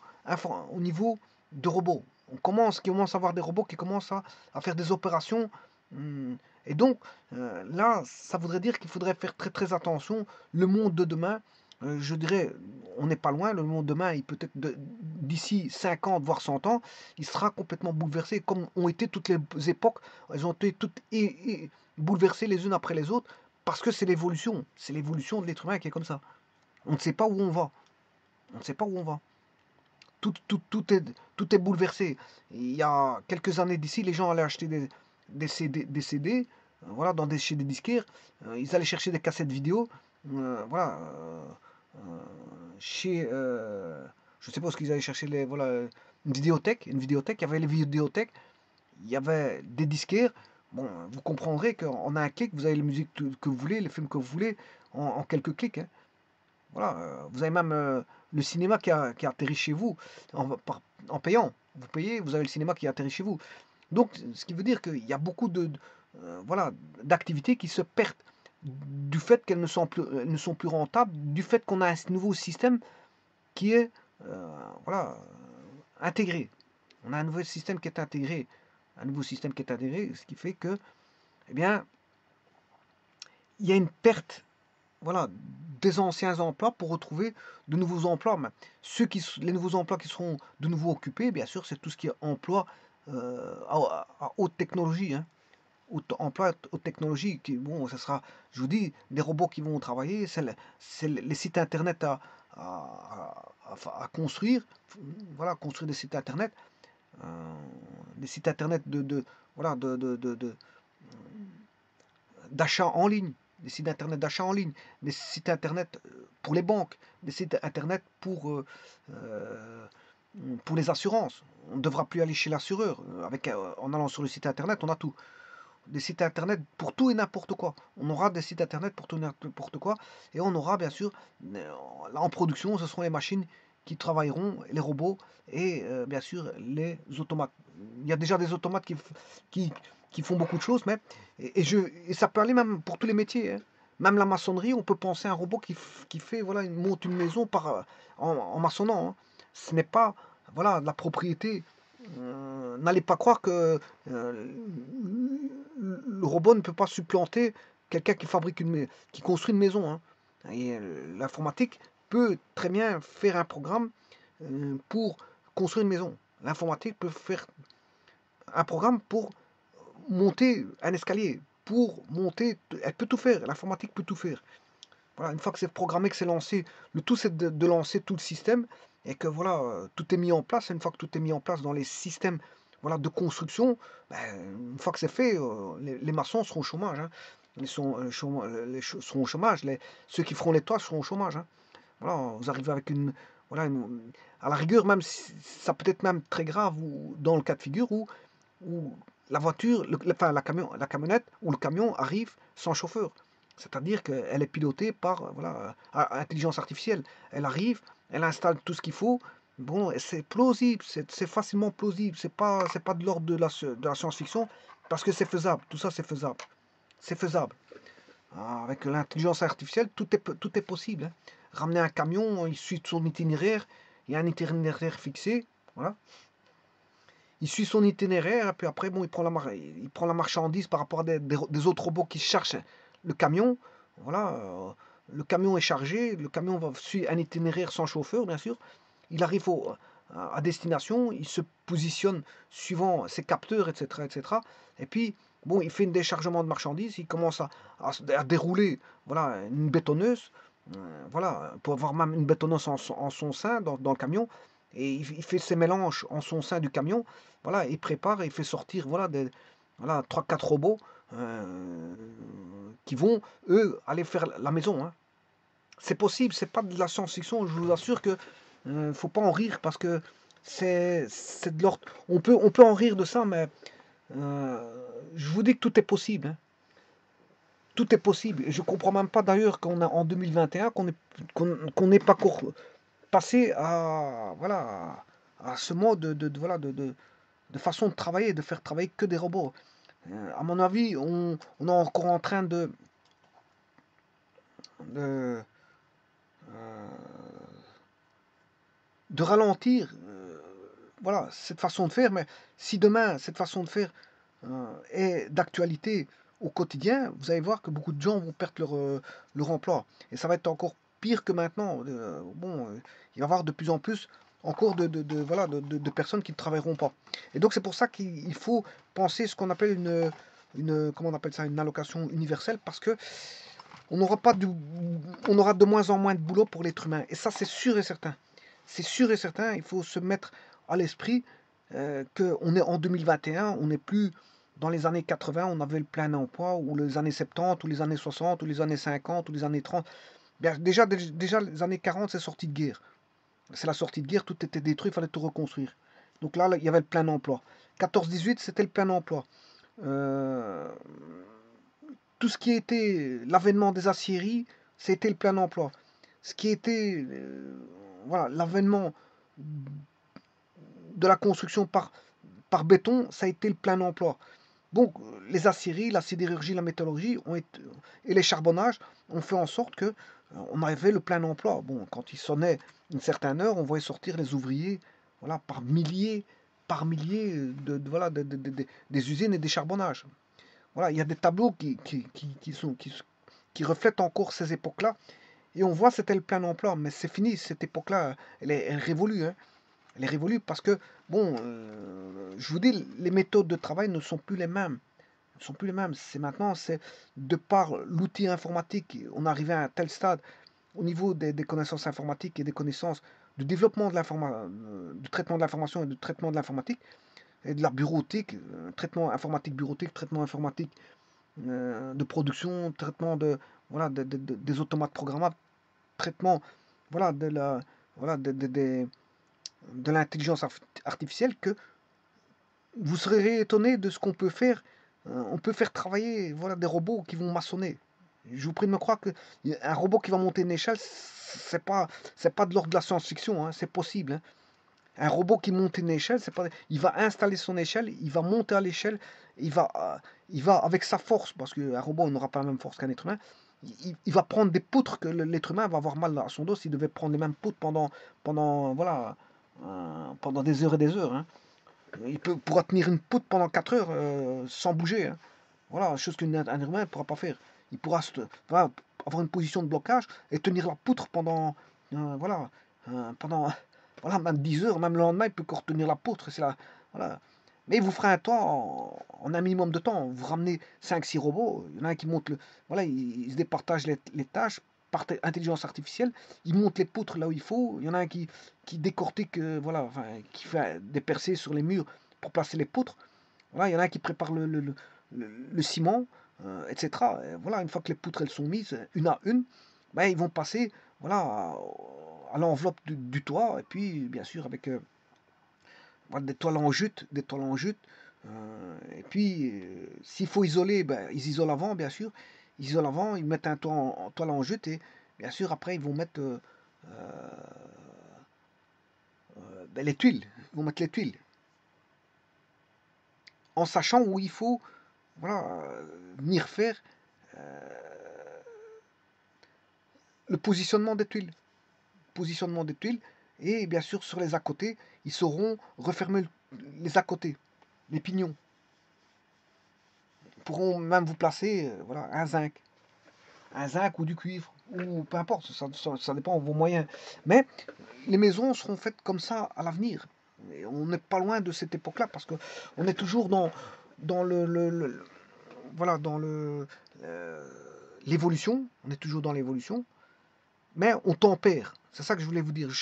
de robots. On commence à avoir des robots qui commencent à faire des opérations. Et donc, là, ça voudrait dire qu'il faudrait faire très très attention. Le monde de demain, je dirais, on n'est pas loin. Le monde de demain, il peut être d'ici 50 voire 100 ans, il sera complètement bouleversé, comme ont été toutes les époques. Elles ont été toutes bouleversées les unes après les autres, parce que c'est l'évolution. C'est l'évolution de l'être humain qui est comme ça. On ne sait pas où on va. On ne sait pas où on va. Tout, tout, tout est bouleversé. Il y a quelques années d'ici, les gens allaient acheter des CD, voilà, chez des disquaires. Ils allaient chercher des cassettes vidéo. Voilà. Euh, chez. Je sais pas ce qu'ils allaient chercher. Voilà, une vidéothèque. Il y avait les vidéothèques. Il y avait des disquaires. Bon, vous comprendrez qu'en un clic, vous avez les musiques que vous voulez, les films que vous voulez, en quelques clics, hein. Voilà, vous avez même le cinéma qui atterrit chez vous en payant. Vous payez, vous avez le cinéma qui atterrit chez vous. Donc, ce qui veut dire qu'il y a beaucoup voilà, d'activités qui se perdent du fait qu'elles ne sont plus rentables, du fait qu'on a un nouveau système qui est voilà, intégré. On a un nouveau système qui est intégré. Un nouveau système qui est intégré, ce qui fait que, eh bien, il y a une perte, voilà, des anciens emplois pour retrouver de nouveaux emplois. Mais les nouveaux emplois qui seront de nouveau occupés, bien sûr, c'est tout ce qui est emploi à haute technologie, hein. Emploi haute technologie, bon, ce sera, je vous dis, des robots qui vont travailler, c'est les sites internet à construire, voilà, construire des sites internet, des sites internet voilà, d'achat en ligne, des sites internet d'achat en ligne, des sites internet pour les banques, des sites internet pour les assurances. On ne devra plus aller chez l'assureur. En allant sur le site internet, on a tout. Des sites internet pour tout et n'importe quoi. On aura des sites internet pour tout et n'importe quoi. Et on aura bien sûr, en production, ce seront les machines qui travailleront, les robots et bien sûr les automates. Il y a déjà des automates qui, qui font beaucoup de choses, mais et ça peut aller même pour tous les métiers, hein. Même la maçonnerie, on peut penser à un robot qui fait, voilà, il monte une maison en maçonnant, hein. Ce n'est pas, voilà, de la propriété. N'allez pas croire que le robot ne peut pas supplanter quelqu'un qui construit une maison, hein. Et l'informatique peut très bien faire un programme pour construire une maison. L'informatique peut faire un programme pour monter un escalier, pour monter, elle peut tout faire, l'informatique peut tout faire. Voilà, une fois que c'est programmé, que c'est lancé, le tout c'est de lancer tout le système et que voilà, tout est mis en place. Une fois que tout est mis en place dans les systèmes, voilà, de construction, ben, une fois que c'est fait, les maçons seront au chômage, hein. Seront au chômage. Ceux qui feront les toits seront au chômage, hein. Voilà, vous arrivez avec voilà, à la rigueur, même si ça peut être même très grave ou dans le cas de figure où la voiture, enfin la camionnette ou le camion arrive sans chauffeur. C'est-à-dire qu'elle est pilotée par voilà, intelligence artificielle. Elle arrive, elle installe tout ce qu'il faut. Bon, c'est plausible, c'est facilement plausible. C'est pas de l'ordre de la science-fiction parce que c'est faisable. Tout ça, c'est faisable. C'est faisable. Avec l'intelligence artificielle, tout est possible, hein. Ramener un camion, il suit son itinéraire. Il y a un itinéraire fixé. Voilà. Il suit son itinéraire, et puis après, bon, il prend la marchandise par rapport à des autres robots qui cherchent le camion. Voilà, le camion est chargé, le camion va suivre un itinéraire sans chauffeur, bien sûr. Il arrive à destination, il se positionne suivant ses capteurs, etc., etc. Et puis, bon, il fait un déchargement de marchandises, il commence à dérouler, voilà, une bétonneuse, voilà, pour avoir même une bétonneuse en son sein dans le camion. Et il fait ses mélanges en son sein du camion. Voilà, il prépare et il fait sortir voilà, voilà 3-4 robots qui vont, eux, aller faire la maison, hein. C'est possible, c'est pas de la science-fiction, je vous assure que faut pas en rire parce que c'est de l'ordre. On peut en rire de ça, mais je vous dis que tout est possible, hein. Tout est possible. Et je comprends même pas d'ailleurs qu'on a en 2021 qu'on n'est pas passé à voilà à ce mode voilà de façon de travailler, de faire travailler que des robots. À mon avis, on est encore en train de, euh, de ralentir voilà, cette façon de faire, mais si demain cette façon de faire est d'actualité au quotidien, vous allez voir que beaucoup de gens vont perdre leur emploi. Et ça va être encore pire que maintenant. Bon, il va y avoir de plus en plus encore voilà, de personnes qui ne travailleront pas. Et donc c'est pour ça qu'il faut penser ce qu'on appelle comment on appelle ça, une allocation universelle, parce que on aura pas on aura de moins en moins de boulot pour l'être humain. Et ça, c'est sûr et certain. C'est sûr et certain, il faut se mettre à l'esprit qu'on est en 2021, on n'est plus dans les années 80, on avait le plein emploi, ou les années 70, ou les années 60, ou les années 50, ou les années 30. Bien, déjà, les années 40, c'est sortie de guerre. C'est la sortie de guerre, tout était détruit, il fallait tout reconstruire. Donc là, il y avait le plein emploi. 14-18, c'était le plein emploi. Euh, tout ce qui était l'avènement des aciéries, c'était le plein emploi. Ce qui était voilà, l'avènement de la construction par béton, ça a été le plein emploi. Donc les aciéries, la sidérurgie, la métallurgie et les charbonnages ont fait en sorte que on avait le plein emploi. Bon, quand il sonnait une certaine heure, on voyait sortir les ouvriers voilà, par milliers voilà, des usines et des charbonnages. Voilà, il y a des tableaux qui reflètent encore ces époques-là. Et on voit c'était le plein emploi, mais c'est fini, cette époque-là, elle révolue, hein. Elle est révolue parce que, bon, je vous dis, les méthodes de travail ne sont plus les mêmes. Ne sont plus les mêmes. C'est maintenant, c'est de par l'outil informatique, on est arrivé à un tel stade au niveau des connaissances informatiques et des connaissances du développement de du traitement de l'information et du traitement de l'informatique et de la bureautique, traitement informatique bureautique, traitement informatique de production, traitement voilà, des automates programmables, traitement voilà, voilà, de l'intelligence artificielle, que vous serez étonné de ce qu'on peut faire. On peut faire travailler voilà, des robots qui vont maçonner. Je vous prie de me croire qu'un robot qui va monter une échelle, c'est pas de l'ordre de la science-fiction, hein, c'est possible. Hein. Un robot qui monte une échelle, c'est pas, il va installer son échelle, il va monter à l'échelle, il va avec sa force, parce qu'un robot n'aura pas la même force qu'un être humain, il va prendre des poutres que l'être humain va avoir mal à son dos s'il devait prendre les mêmes poutres voilà, pendant des heures et des heures. Hein. Pourra tenir une poutre pendant 4 heures sans bouger. Hein. Voilà, chose qu'un humain ne pourra pas faire. Il pourra voilà, avoir une position de blocage et tenir la poutre pendant, voilà, pendant voilà, même 10 heures, même le lendemain, il peut encore tenir la poutre. Voilà. Mais il vous fera un temps en un minimum de temps. Vous ramenez 5-6 robots, il y en a un qui monte voilà, ils se départagent les tâches par intelligence artificielle, ils montent les poutres là où il faut, il y en a un qui décortique, voilà, enfin, qui fait des percées sur les murs pour placer les poutres. Voilà, il y en a un qui prépare le ciment, etc. Et voilà, une fois que les poutres elles sont mises, une à une, ben, ils vont passer voilà, à l'enveloppe du toit, et puis bien sûr avec voilà, des toiles en jute, et puis s'il faut isoler, ben, ils isolent avant, bien sûr, ils isolent avant, ils mettent un toit en toile en jute, et bien sûr après ils vont mettre ben, les tuiles, ils vont mettre les tuiles, en sachant où il faut voilà, venir faire le positionnement des tuiles. Positionnement des tuiles. Et bien sûr, sur les à côté, ils sauront refermer les à côté, les pignons. Ils pourront même vous placer voilà, un zinc ou du cuivre, ou peu importe, ça dépend de vos moyens. Mais les maisons seront faites comme ça à l'avenir. Et on n'est pas loin de cette époque-là, parce qu'on est toujours dans voilà, dans l'évolution. On est toujours dans l'évolution. Mais on tempère. C'est ça que je voulais vous dire. Je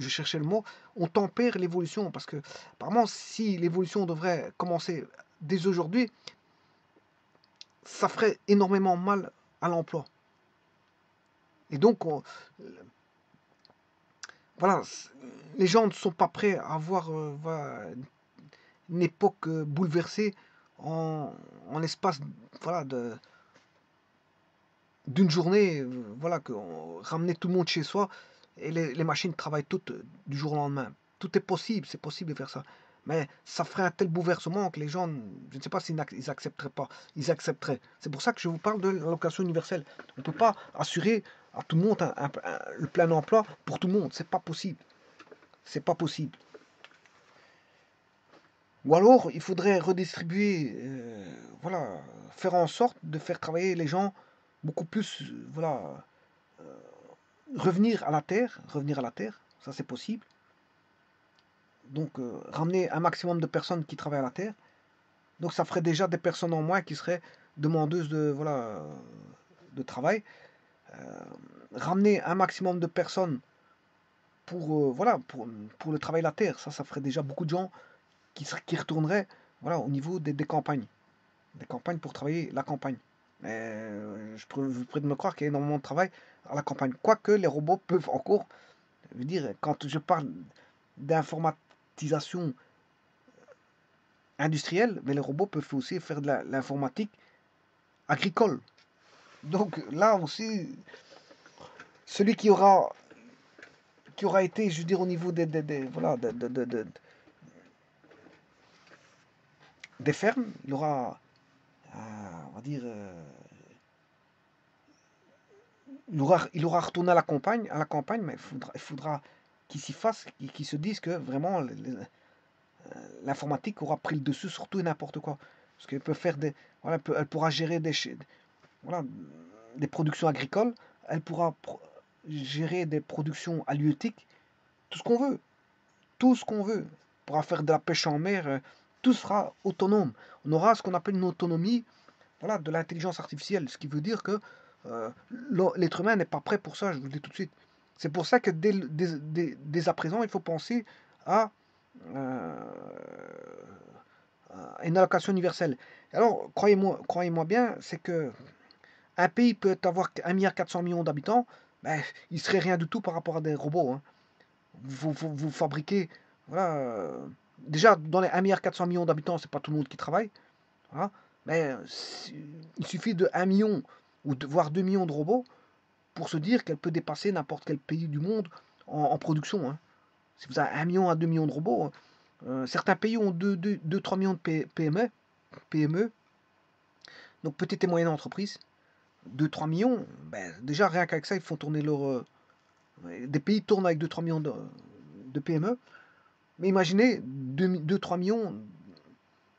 cherchais le mot. On tempère l'évolution parce que, apparemment, si l'évolution devrait commencer dès aujourd'hui, ça ferait énormément mal à l'emploi. Et donc, voilà, les gens ne sont pas prêts à avoir voilà, une époque bouleversée en l'espace voilà, d'une journée, voilà, ramener tout le monde chez soi et les machines travaillent toutes du jour au lendemain. Tout est possible, c'est possible de faire ça. Mais ça ferait un tel bouleversement que les gens, je ne sais pas s'ils ils accepteraient pas. Ils accepteraient. C'est pour ça que je vous parle de l'allocation universelle. On ne peut pas assurer à tout le monde le plein emploi pour tout le monde. C'est pas possible. C'est pas possible. Ou alors, il faudrait redistribuer, voilà, faire en sorte de faire travailler les gens beaucoup plus, voilà, revenir à la terre, ça c'est possible. Donc, ramener un maximum de personnes qui travaillent à la terre. Donc, ça ferait déjà des personnes en moins qui seraient demandeuses de, voilà, de travail. Euh, Ramener un maximum de personnes voilà, pour le travail de la terre, ça ferait déjà beaucoup de gens qui retourneraient voilà, au niveau des campagnes. Des campagnes pour travailler la campagne. Je pourrais me croire qu'il y a énormément de travail à la campagne. Quoique les robots peuvent encore, je veux dire, quand je parle d'informatisation industrielle, mais les robots peuvent aussi faire de l'informatique agricole. Donc là aussi, celui qui aura été, je veux dire, au niveau voilà, des fermes, il aura, on va dire, il aura retourné à la campagne, mais il faudra qu'il s'y fasse, qu'il se dise que vraiment l'informatique aura pris le dessus sur tout et n'importe quoi. Parce qu'elle peut faire voilà, elle pourra gérer voilà, des productions agricoles, elle pourra gérer des productions halieutiques, tout ce qu'on veut, tout ce qu'on veut. Elle pourra faire de la pêche en mer, tout sera autonome. On aura ce qu'on appelle une autonomie voilà, de l'intelligence artificielle, ce qui veut dire que l'être humain n'est pas prêt pour ça, je vous le dis tout de suite. C'est pour ça que dès à présent, il faut penser à, euh, une allocation universelle. Alors, croyez-moi bien, c'est que un pays peut avoir 1,4 milliard d'habitants, ben, il serait rien du tout par rapport à des robots. Hein. Vous fabriquez, voilà, déjà dans les 1,4 milliard d'habitants, c'est pas tout le monde qui travaille. Voilà, mais il suffit de 1 million ou voire 2 millions de robots pour se dire qu'elle peut dépasser n'importe quel pays du monde en production. Hein. Si vous avez 1 million à 2 millions de robots, certains pays ont 2-3 millions de PME, donc petites et moyennes entreprises. 2-3 millions, ben, déjà rien qu'avec ça, ils font tourner leur... des pays tournent avec 2-3 millions de PME. Mais imaginez 2-3 millions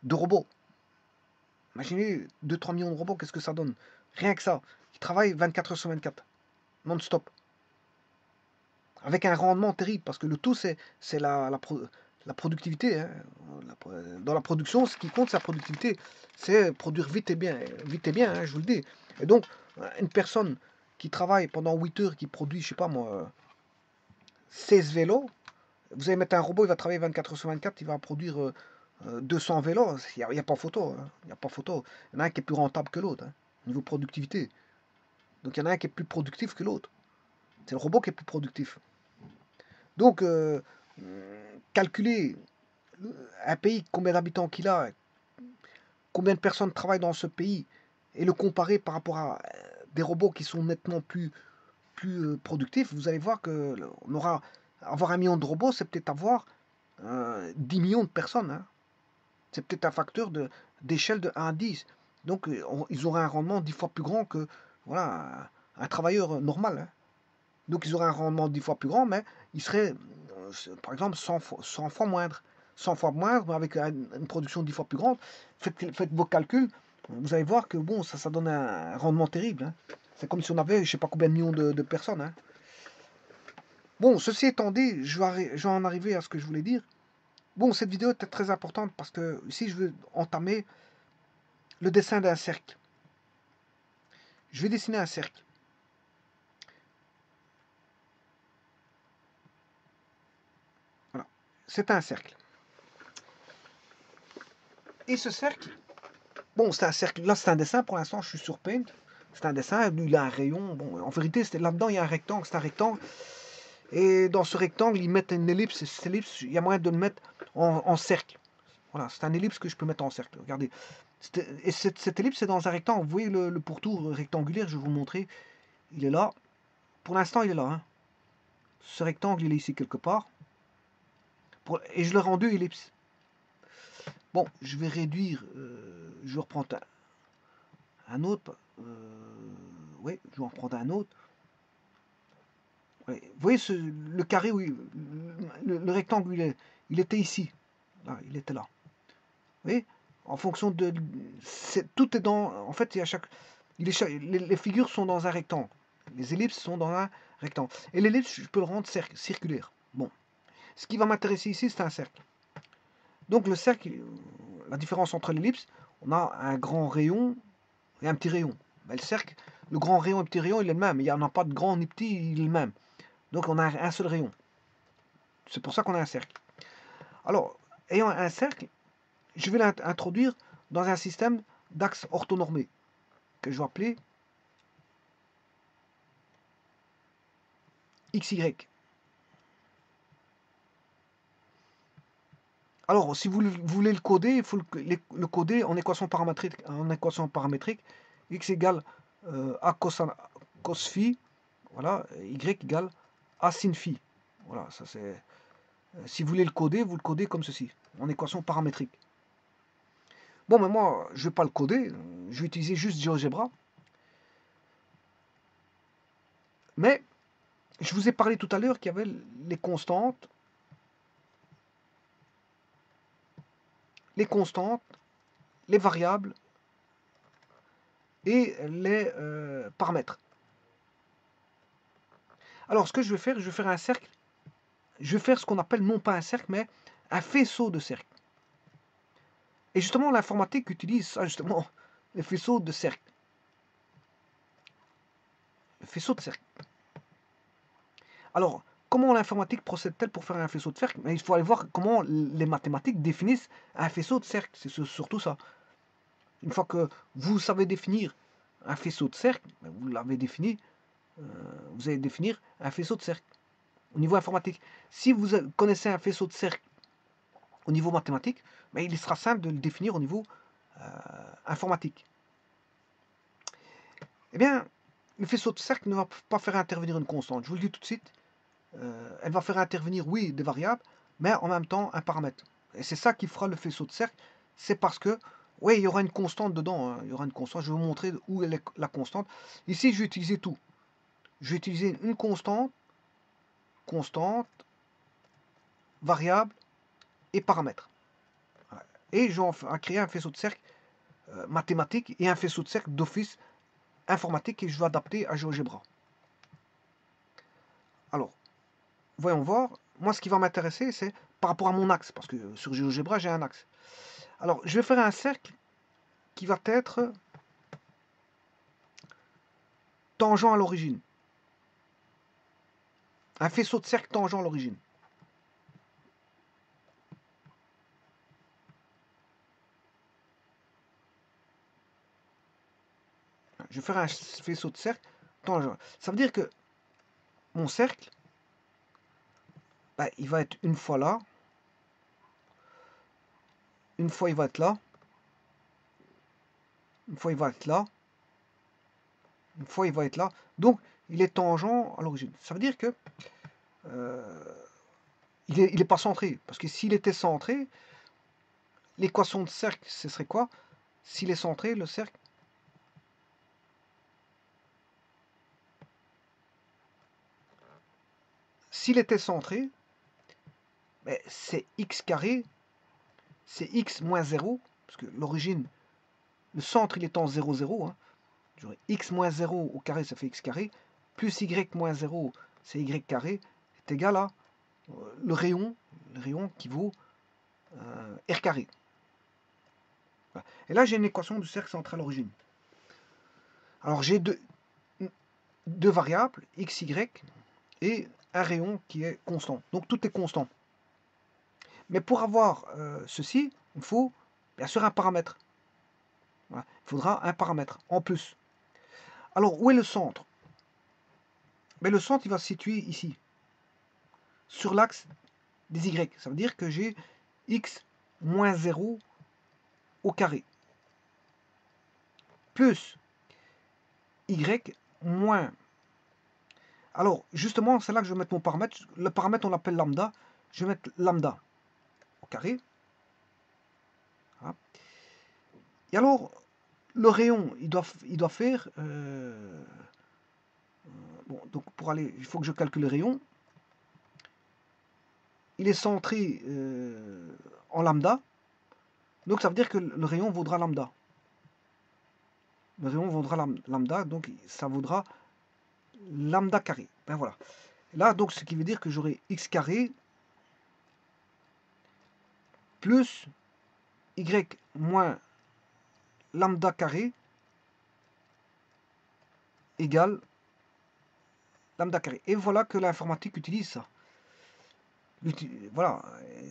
de robots. Imaginez 2-3 millions de robots, qu'est-ce que ça donne? Rien que ça. Ils travaillent 24 heures sur 24, non-stop. Avec un rendement terrible, parce que le tout, c'est la productivité. Hein. Dans la production, ce qui compte, c'est la productivité. C'est produire vite et bien, hein, je vous le dis. Et donc, une personne qui travaille pendant 8 heures, qui produit, je sais pas moi, 16 vélos, vous allez mettre un robot, il va travailler 24 heures sur 24, il va produire 200 vélos. Il n'y a pas photo. Hein. Il n'y a pas photo. Il y en a un qui est plus rentable que l'autre, hein, niveau productivité. Donc, il y en a un qui est plus productif que l'autre. C'est le robot qui est plus productif. Donc, calculer un pays, combien d'habitants qu'il a, combien de personnes travaillent dans ce pays, et le comparer par rapport à des robots qui sont nettement plus productifs, vous allez voir que avoir 1 million de robots, c'est peut-être avoir 10 millions de personnes. Hein. C'est peut-être un facteur d'échelle de 1 à 10. Donc, ils auraient un rendement 10 fois plus grand que voilà, un travailleur normal. Hein. Donc ils auraient un rendement 10 fois plus grand, mais ils seraient, par exemple, 100 fois moindre. 100 fois moindre, avec une production 10 fois plus grande. Faites vos calculs, vous allez voir que bon, ça donne un rendement terrible. Hein. C'est comme si on avait, je sais pas combien de millions de personnes. Hein. Bon, ceci étant dit, je vais en arriver à ce que je voulais dire. Bon, cette vidéo était très importante parce que ici, je veux entamer le dessin d'un cercle. Je vais dessiner un cercle. Voilà, c'est un cercle. Et ce cercle, bon, c'est un cercle, là c'est un dessin, pour l'instant je suis sur Paint, c'est un dessin, lui il a un rayon, bon, en vérité là-dedans il y a un rectangle, c'est un rectangle, et dans ce rectangle ils mettent une ellipse, et cette ellipse, il y a moyen de le mettre en cercle, voilà, c'est un ellipse que je peux mettre en cercle, regardez, et cette ellipse c'est dans un rectangle, vous voyez le pourtour rectangulaire, je vais vous le montrer, il est là, pour l'instant il est là, hein. Ce rectangle il est ici quelque part, et je l'ai rendu ellipse. Bon, je vais réduire, je vais reprendre un autre, oui, je vais en reprendre un autre. Ouais. Vous voyez le carré, oui, le rectangle, il était ici, là, il était là. Vous voyez, en fonction de, tout est dans, en fait, il y a les figures sont dans un rectangle, les ellipses sont dans un rectangle, et l'ellipse, je peux le rendre circulaire. Bon, ce qui va m'intéresser ici, c'est un cercle. Donc le cercle, la différence entre l'ellipse, on a un grand rayon et un petit rayon. Ben, le cercle, le grand rayon et le petit rayon, il est le même. Il n'y en a pas de grand ni petit, il est le même. Donc on a un seul rayon. C'est pour ça qu'on a un cercle. Alors, ayant un cercle, je vais l'introduire dans un système d'axes orthonormés, que je vais appeler XY. Alors, si vous voulez le coder, il faut le coder en équation paramétrique. X égale A cos phi, voilà, Y égale A sin phi. Voilà, ça c'est... Si vous voulez le coder, vous le codez comme ceci, en équation paramétrique. Bon, mais moi, je ne vais pas le coder, je vais utiliser juste GeoGebra. Mais, je vous ai parlé tout à l'heure qu'il y avait les constantes, les variables et les paramètres. Alors, ce que je vais faire un cercle. Je vais faire ce qu'on appelle non pas un cercle, mais un faisceau de cercles. Et justement, l'informatique utilise ça, justement, le faisceau de cercles. Le faisceau de cercles. Alors, comment l'informatique procède-t-elle pour faire un faisceau de cercle? Mais il faut aller voir comment les mathématiques définissent un faisceau de cercle. C'est surtout ça. Une fois que vous savez définir un faisceau de cercle, vous l'avez défini, vous allez définir un faisceau de cercle au niveau informatique. Si vous connaissez un faisceau de cercle au niveau mathématique, mais il sera simple de le définir au niveau informatique. Eh bien, le faisceau de cercle ne va pas faire intervenir une constante. Je vous le dis tout de suite. Elle va faire intervenir, oui, des variables, mais en même temps un paramètre. Et c'est ça qui fera le faisceau de cercle. C'est parce que, oui, il y aura une constante dedans. Hein. Il y aura une constante. Je vais vous montrer où est la constante. Ici, je vais utiliser tout. Je vais utiliser une constante, variable et paramètre. Et je vais créer un faisceau de cercle mathématique et un faisceau de cercle d'office informatique que je vais adapter à GeoGebra. Alors, voyons voir. Moi, ce qui va m'intéresser, c'est par rapport à mon axe, parce que sur GeoGebra, j'ai un axe. Alors, je vais faire un cercle qui va être tangent à l'origine. Un faisceau de cercle tangent à l'origine. Je vais faire un faisceau de cercle tangent. Ça veut dire que mon cercle, ben, il va être une fois là, une fois il va être là, une fois il va être là, une fois il va être là. Donc, il est tangent à l'origine. Ça veut dire que il est pas centré. Parce que s'il était centré, l'équation de cercle, ce serait quoi? S'il est centré, le cercle, s'il était centré, ben, c'est x carré, c'est x moins 0, parce que l'origine, le centre, il est en 0, 0. Hein. X moins 0 au carré, ça fait x carré, plus y moins 0, c'est y carré, est égal à le rayon qui vaut r carré. Voilà. Et là, j'ai une équation du cercle central à l'origine. Alors, j'ai deux variables, x, y, et un rayon qui est constant. Donc, tout est constant. Mais pour avoir ceci, il faut bien sûr un paramètre. Voilà. Il faudra un paramètre en plus. Alors, où est le centre? Mais le centre, il va se situer ici, sur l'axe des y. Ça veut dire que j'ai x moins 0 au carré, plus y moins. Alors, justement, c'est là que je vais mettre mon paramètre. Le paramètre, on l'appelle lambda. Je vais mettre lambda au carré. Voilà. Et alors, le rayon, il doit faire... bon, donc pour aller, il faut que je calcule le rayon. Il est centré en lambda. Donc ça veut dire que le rayon vaudra lambda. Le rayon vaudra lambda, donc ça vaudra lambda carré. Ben voilà. Là, donc, ce qui veut dire que j'aurai x carré plus y moins lambda carré égale lambda carré. Et voilà que l'informatique utilise ça. Voilà,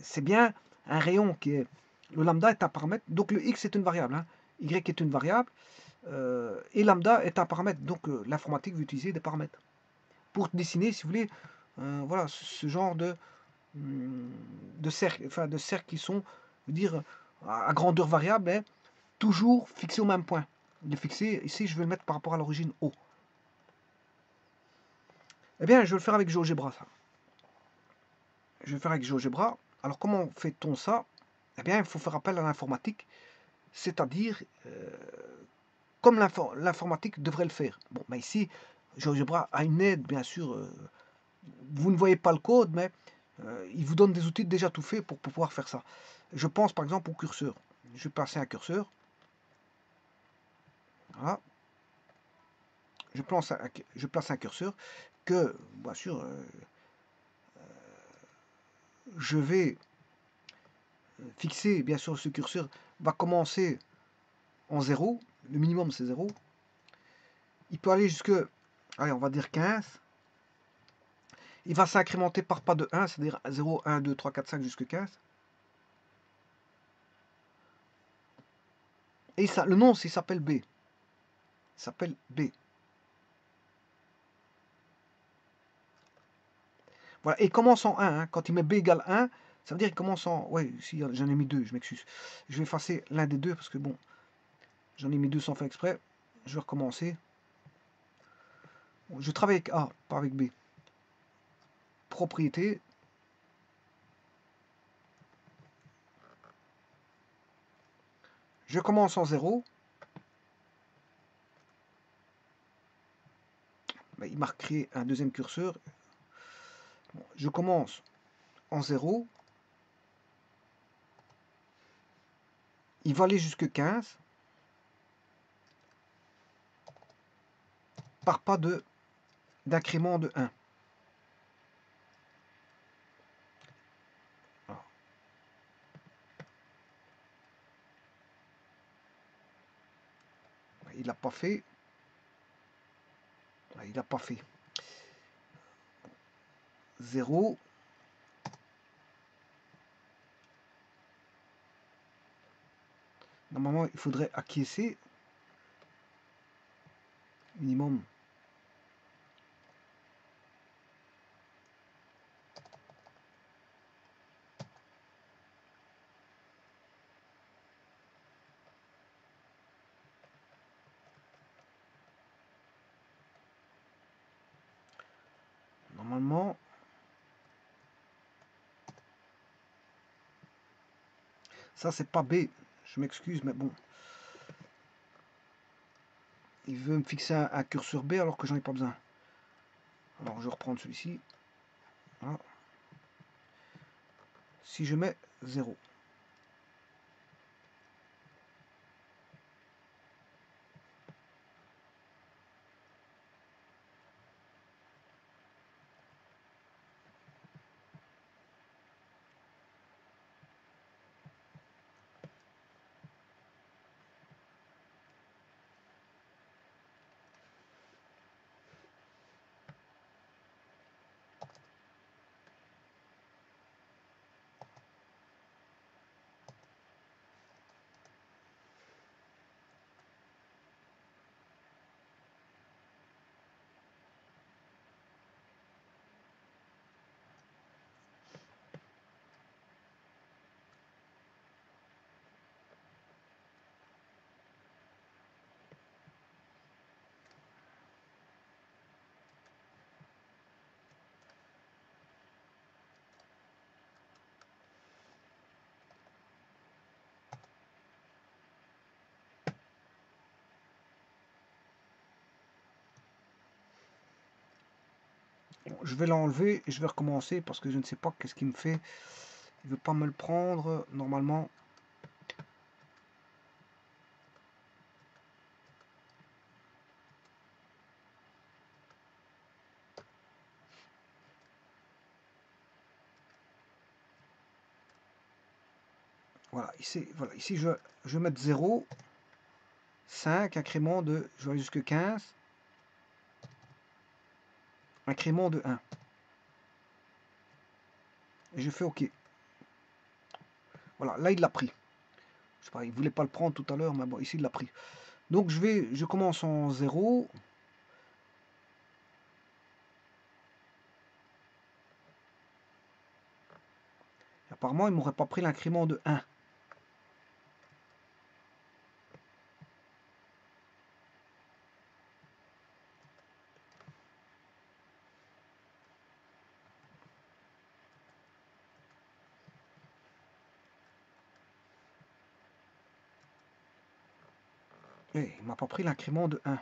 c'est bien un rayon qui est... Le lambda est un paramètre, donc le x est une variable, hein, y est une variable, et lambda est un paramètre, donc l'informatique va utiliser des paramètres pour dessiner, si vous voulez, voilà, ce genre de cercles, enfin de cercles qui sont, je veux dire, à grandeur variable, mais toujours fixés au même point. Il est fixé, ici je vais le mettre par rapport à l'origine O. Eh bien, je vais le faire avec GeoGebra, ça. Je vais faire avec GeoGebra. Alors, comment fait-on ça? Eh bien, il faut faire appel à l'informatique, c'est-à-dire comme l'informatique devrait le faire. Bon, mais ici, GeoGebra a une aide, bien sûr. Vous ne voyez pas le code, mais il vous donne des outils déjà tout faits pour pouvoir faire ça. Je pense par exemple au curseur. Je vais passer un curseur. Voilà. Je place un curseur que, bien sûr, je vais fixer, bien sûr, ce curseur va commencer en 0. Le minimum, c'est 0. Il peut aller jusque, allez, on va dire 15. il va s'incrémenter par pas de 1, c'est-à-dire 0, 1, 2, 3, 4, 5 jusqu'à 15. Et ça, le nom, il s'appelle B. Il s'appelle B. Voilà, et il commence en 1. Hein. Quand il met B égale 1, ça veut dire qu'il commence en... Ouais, si j'en ai mis 2, je m'excuse. Je vais effacer l'un des deux parce que bon, j'en ai mis 2 sans faire exprès. Je vais recommencer. Bon, je travaille avec A, pas avec B. Propriété. Je commence en 0. Ben, il m'a créé un deuxième curseur. Bon, je commence en 0. Il va aller jusque 15. Par pas d'incrément de 1. Voilà. Il n'a pas fait. Il n'a pas fait. 0. Normalement, il faudrait acquiescer. Minimum. Normalement. Ça, c'est pas B. Je m'excuse, mais bon. Il veut me fixer un curseur B alors que j'en ai pas besoin. Alors, je vais reprendre celui-ci. Voilà. Si je mets 0. Je vais l'enlever et je vais recommencer parce que je ne sais pas qu'est-ce qu'il me fait. Il veut pas me le prendre normalement. Voilà, ici je vais mettre 0, 5, incrément de, je vais aller jusque 15, incrément de 1. Et je fais OK. Voilà, là il l'a pris. Je sais pas, il voulait pas le prendre tout à l'heure, mais bon, ici il l'a pris. Donc je commence en 0. Apparemment, il m'aurait pas pris l'incrément de 1. Et il m'a pas pris l'incrément de 1.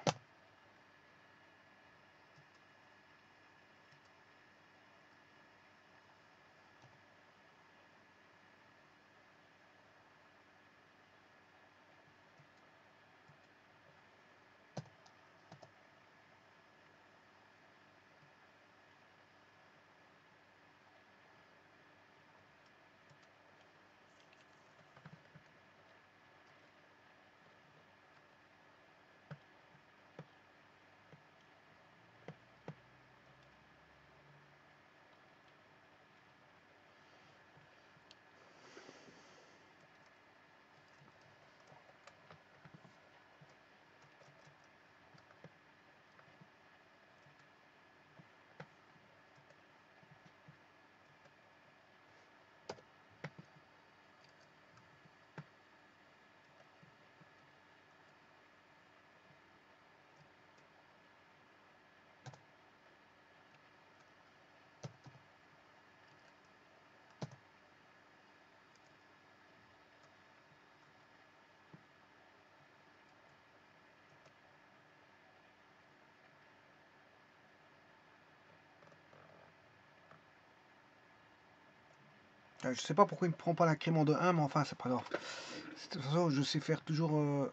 Je sais pas pourquoi il me prend pas l'incrément de 1, mais enfin, c'est pas grave. De toute façon, je sais faire toujours...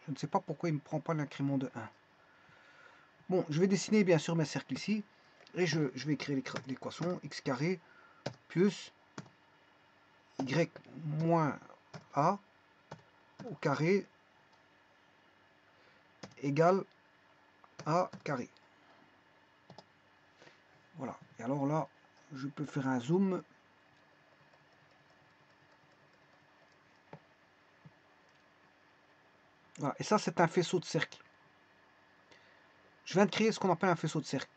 Je ne sais pas pourquoi il me prend pas l'incrément de 1. Bon, je vais dessiner bien sûr mes cercles ici. Et je vais créer l'équation x carré plus y moins a au carré égale a carré. Voilà. Et alors là, je peux faire un zoom. Voilà. Et ça, c'est un faisceau de cercle. Je viens de créer ce qu'on appelle un faisceau de cercle.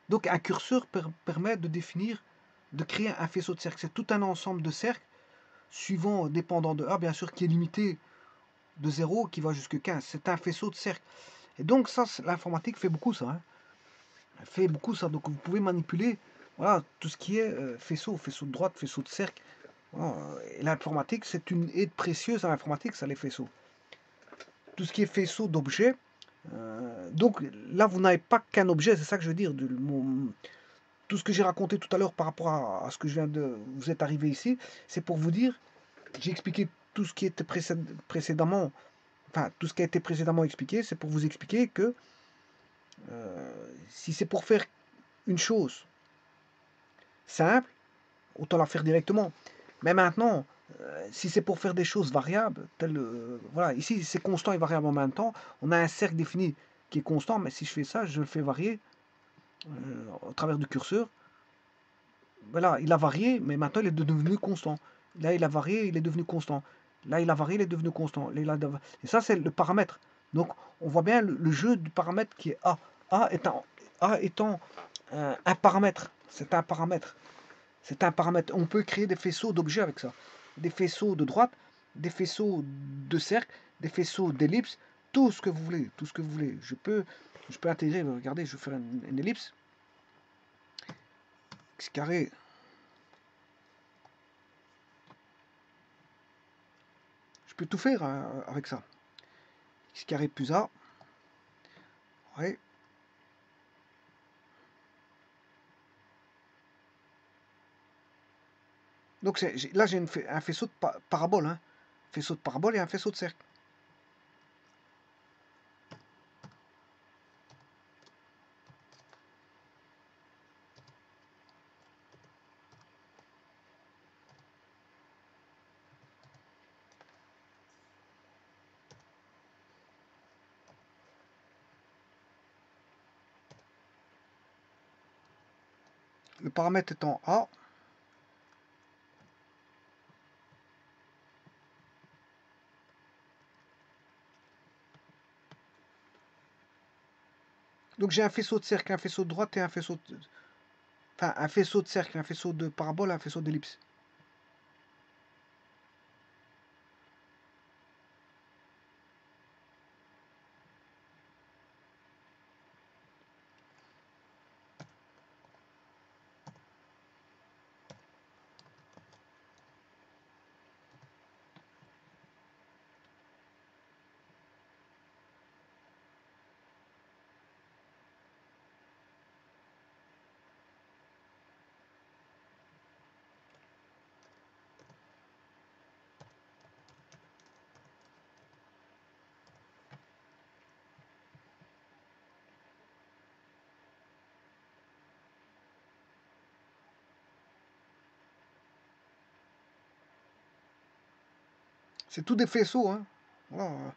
Donc un curseur permet de définir, de créer un faisceau de cercle. C'est tout un ensemble de cercles, suivant, dépendant de A, bien sûr, qui est limité de 0, qui va jusqu'à 15. C'est un faisceau de cercle. Et donc ça, l'informatique fait beaucoup ça. Hein. Elle fait beaucoup ça. Donc vous pouvez manipuler voilà, tout ce qui est faisceau de droite, faisceau de cercle. Voilà. Et l'informatique, c'est une aide précieuse à l'informatique, ça, les faisceaux. Tout ce qui est faisceau d'objets. Donc là, vous n'avez pas qu'un objet, c'est ça que je veux dire. Tout ce que j'ai raconté tout à l'heure par rapport à ce que je viens de... Vous êtes arrivé ici, c'est pour vous dire, j'ai expliqué tout ce qui était précédemment, enfin, tout ce qui a été précédemment expliqué, c'est pour vous expliquer que si c'est pour faire une chose simple, autant la faire directement. Mais maintenant, si c'est pour faire des choses variables, voilà, ici c'est constant et variable en même temps, on a un cercle défini qui est constant, mais si je fais ça, je le fais varier au travers du curseur. Voilà, il a varié, mais maintenant il est devenu constant. Là, il a varié, il est devenu constant. Là, il a varié, il est devenu constant. Là, et ça, c'est le paramètre. Donc, on voit bien le jeu du paramètre qui est A. A étant un paramètre. C'est un paramètre. C'est un paramètre. On peut créer des faisceaux d'objets avec ça. Des faisceaux de droite, des faisceaux de cercle, des faisceaux d'ellipse, tout ce que vous voulez. Tout ce que vous voulez. Je peux intégrer, regardez, je vais faire une ellipse. X carré. Je peux tout faire avec ça. X carré plus A. Ouais. Donc là, j'ai un faisceau de parabole. Hein. Faisceau de parabole et un faisceau de cercle. Le paramètre étant A. Donc j'ai un faisceau de cercle, un faisceau de droite et un faisceau de... Enfin, un faisceau de cercle, un faisceau de parabole, un faisceau d'ellipse. C'est tout des faisceaux. Hein. Voilà.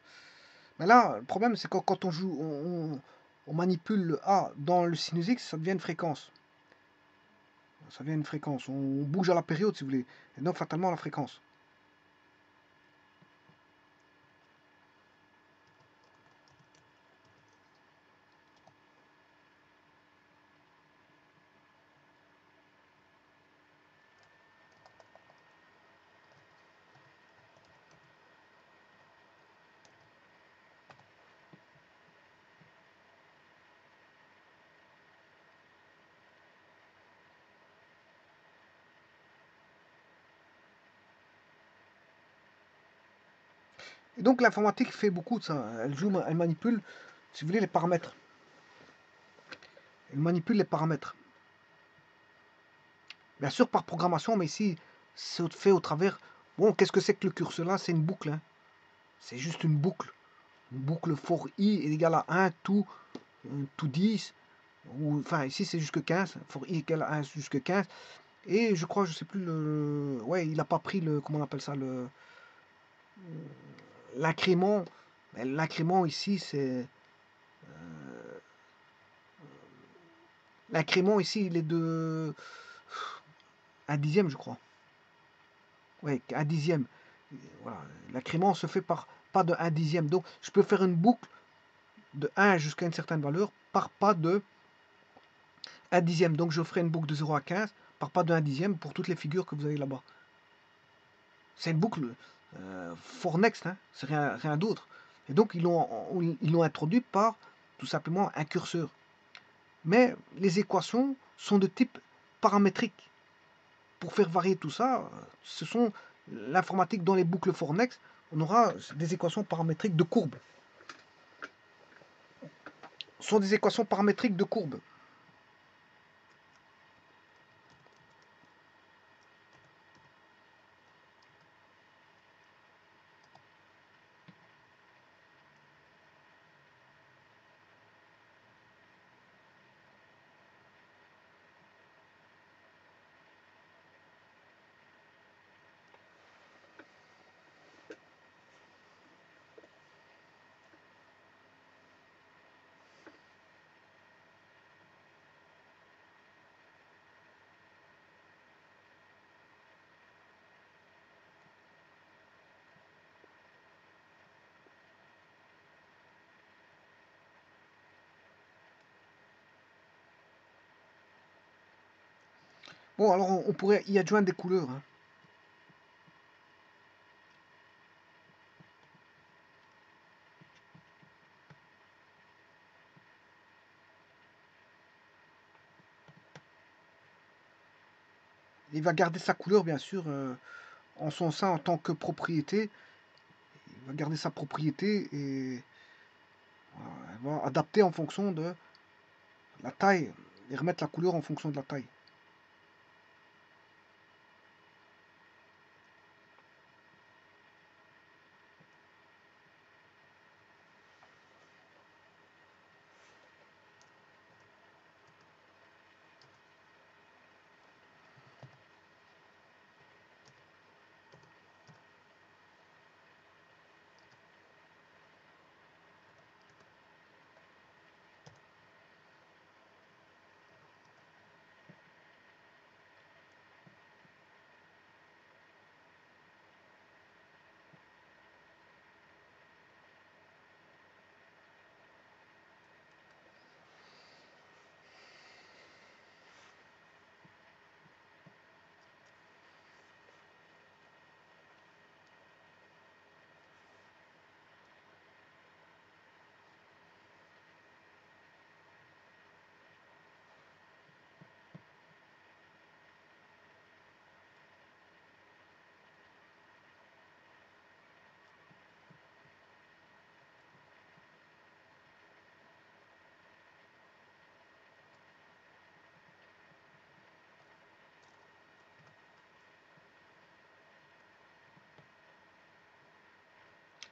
Mais là, le problème, c'est que quand on joue, on manipule le A dans le sinus X, ça devient une fréquence. Ça devient une fréquence. On bouge à la période, si vous voulez. Et donc, fatalement, à la fréquence. Et donc, l'informatique fait beaucoup de ça. Elle manipule, si vous voulez, les paramètres. Elle manipule les paramètres. Bien sûr par programmation, mais ici, c'est fait au travers. Bon, qu'est-ce que c'est que le curseur là? C'est une boucle, hein. C'est juste une boucle. Une boucle for i est égal à 1, tout 10. Ou, enfin, ici c'est jusque 15. For i égale à 1 jusque 15. Et je crois, je sais plus le. Ouais, il n'a pas pris le. Comment on appelle ça? L'incrément. L'incrément ici, c'est. L'incrément ici, il est de. Un dixième, je crois. Ouais, un dixième. Voilà. L'incrément se fait par pas de un dixième. Donc, je peux faire une boucle de 1 jusqu'à une certaine valeur par pas de un dixième. Donc, je ferai une boucle de 0 à 15 par pas de un dixième pour toutes les figures que vous avez là-bas. C'est une boucle for next, hein, c'est rien d'autre. Et donc, ils l'ont introduit par tout simplement un curseur. Mais les équations sont de type paramétrique. Pour faire varier tout ça, ce sont l'informatique dans les boucles for next, on aura des équations paramétriques de courbes. Ce sont des équations paramétriques de courbes. Bon, alors on pourrait y adjoindre des couleurs, hein. Il va garder sa couleur, bien sûr, en son sein en tant que propriété. Il va garder sa propriété et voilà, elle va adapter en fonction de la taille et remettre la couleur en fonction de la taille.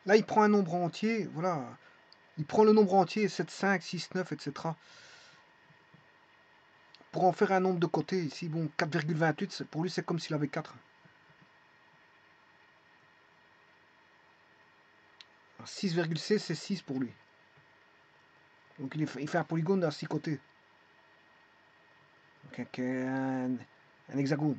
Là, il prend un nombre entier, voilà. Il prend le nombre entier, 7, 5, 6, 9, etc. Pour en faire un nombre de côté, ici, bon, 4,28, pour lui, c'est comme s'il avait 4. 6,6, c'est 6 pour lui. Donc, il fait un polygone à 6 côtés. Donc, un hexagone.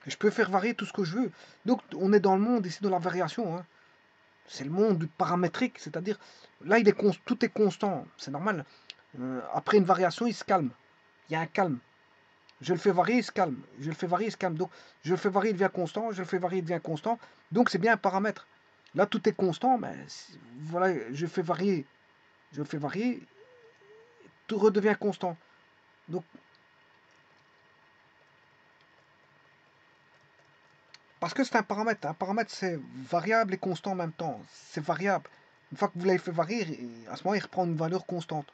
Je peux faire varier tout ce que je veux. Donc, on est dans le monde ici de la variation, hein. C'est le monde du paramétrique, c'est-à-dire, là, tout est constant, c'est normal. Après une variation, il se calme. Il y a un calme. Je le fais varier, il se calme. Je le fais varier, il se calme. Donc, je le fais varier, il devient constant. Je le fais varier, il devient constant. Donc, c'est bien un paramètre. Là, tout est constant, mais voilà, je fais varier. Je le fais varier, tout redevient constant. Donc, Parce que c'est un paramètre. Un paramètre, c'est variable et constant en même temps. C'est variable. Une fois que vous l'avez fait varier, à ce moment, il reprend une valeur constante.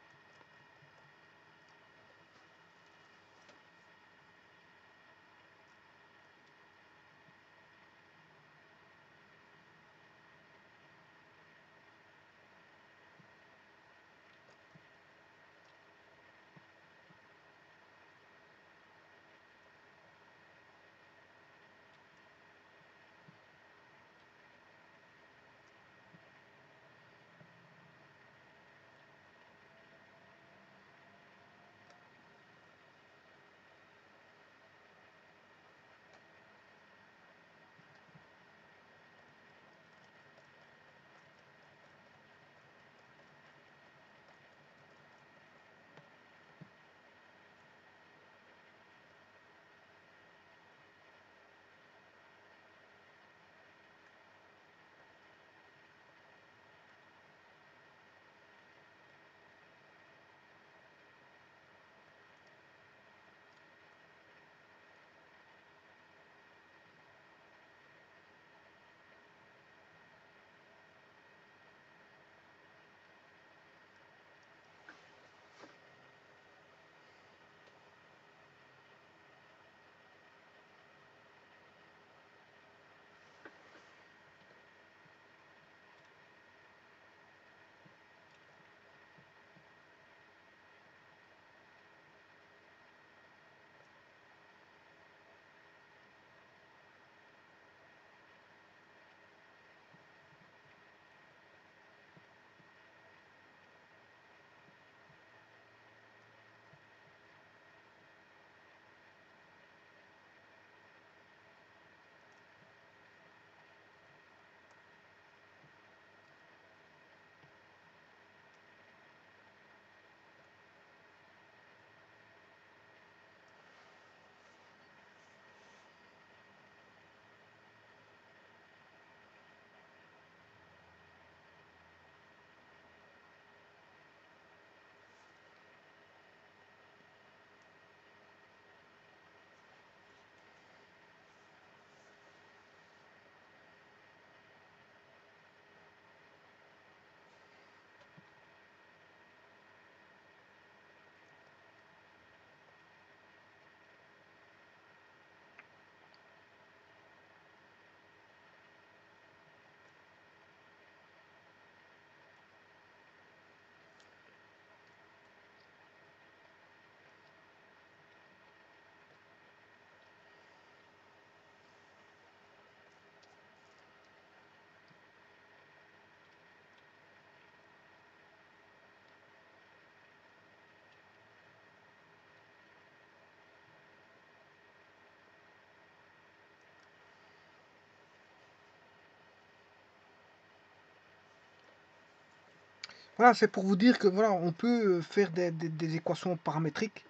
Voilà, c'est pour vous dire que voilà, on peut faire des équations paramétriques,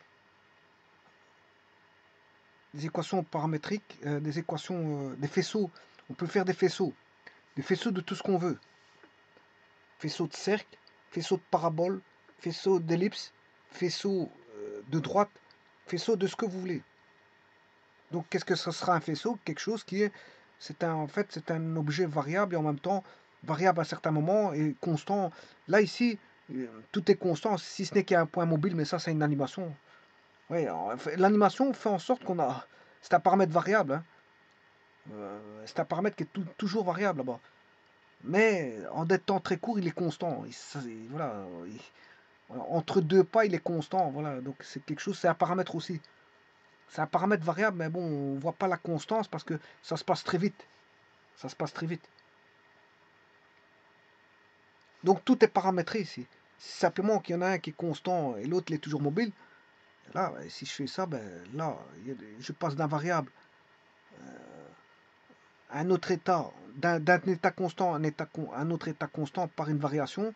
des équations, des faisceaux. On peut faire des faisceaux de tout ce qu'on veut. Faisceau de cercle, faisceau de parabole, faisceau d'ellipse, faisceau de droite, faisceau de ce que vous voulez. Donc qu'est-ce que ce sera un faisceau? Quelque chose qui est, en fait, c'est un objet variable et en même temps variable à certains moments et constant. Là ici, tout est constant, si ce n'est qu'il y a un point mobile, mais ça c'est une animation. Oui, l'animation fait en sorte qu'on a, c'est un paramètre variable, hein. C'est un paramètre qui est toujours variable là-bas. Mais en des temps très courts, il est constant. Voilà, voilà, entre deux pas, il est constant. Voilà, donc c'est quelque chose, c'est un paramètre aussi. C'est un paramètre variable, mais bon, on voit pas la constance parce que ça se passe très vite. Ça se passe très vite. Donc tout est paramétré ici. Simplement qu'il y en a un qui est constant et l'autre il est toujours mobile. Là, si je fais ça, ben là, je passe d'un variable à un autre état, d'un état constant à un autre état constant par une variation.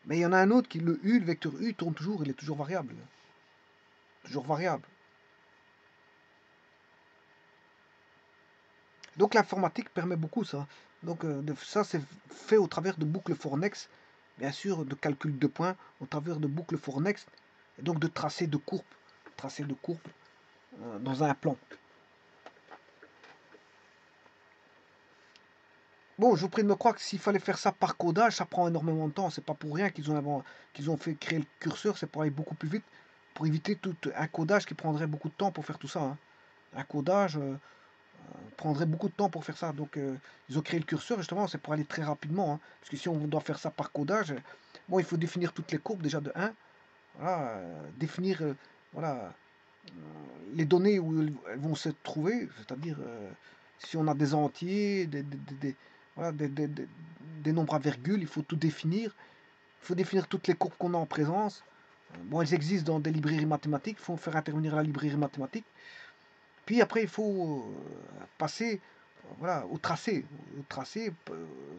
Mais il y en a un autre qui, le U, le vecteur U, tourne toujours, il est toujours variable. Toujours variable. Donc l'informatique permet beaucoup ça. Donc ça c'est fait au travers de boucles for next, bien sûr de calcul de points, au travers de boucles for next, et donc de tracés de courbes dans un plan. Bon, je vous prie de me croire que s'il fallait faire ça par codage, ça prend énormément de temps. C'est pas pour rien qu'ils ont fait créer le curseur, c'est pour aller beaucoup plus vite, pour éviter tout un codage qui prendrait beaucoup de temps pour faire tout ça, hein. Un codage prendrait beaucoup de temps pour faire ça. Donc, ils ont créé le curseur, justement, c'est pour aller très rapidement, hein. Parce que si on doit faire ça par codage, bon, il faut définir toutes les courbes déjà de un. Voilà, définir voilà, les données où elles vont se trouver, c'est-à-dire si on a des entiers, voilà, des nombres à virgule, il faut tout définir. Il faut définir toutes les courbes qu'on a en présence. Bon, elles existent dans des librairies mathématiques, il faut faire intervenir la librairie mathématique. Puis après, il faut passer voilà, au tracé au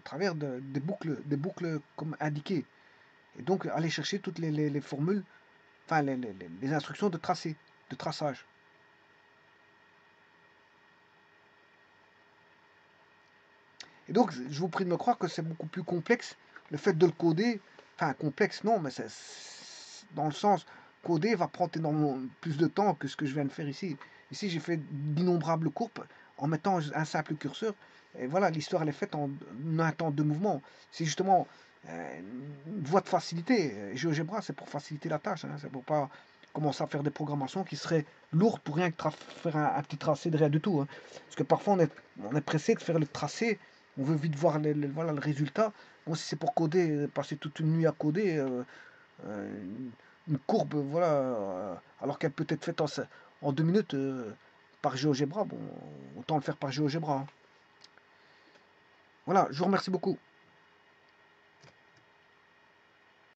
travers des boucles comme indiqué. Et donc aller chercher toutes les formules, enfin les instructions de tracé, de traçage. Et donc, je vous prie de me croire que c'est beaucoup plus complexe. Le fait de le coder, enfin complexe non, mais c'est dans le sens, coder va prendre énormément plus de temps que ce que je viens de faire ici. Ici, j'ai fait d'innombrables courbes en mettant un simple curseur. Et voilà, l'histoire, elle est faite en un temps de mouvement. C'est justement une voie de facilité. GeoGebra, c'est pour faciliter la tâche, hein. C'est pour pas commencer à faire des programmations qui seraient lourdes pour rien que faire un petit tracé de rien du tout, hein. Parce que parfois, on est pressé de faire le tracé, on veut vite voir voilà, le résultat. Bon, si c'est pour coder, passer toute une nuit à coder, euh, une courbe, voilà, alors qu'elle peut être faite en 2 minutes par GeoGebra, bon, autant le faire par GeoGebra, hein. Voilà, je vous remercie beaucoup.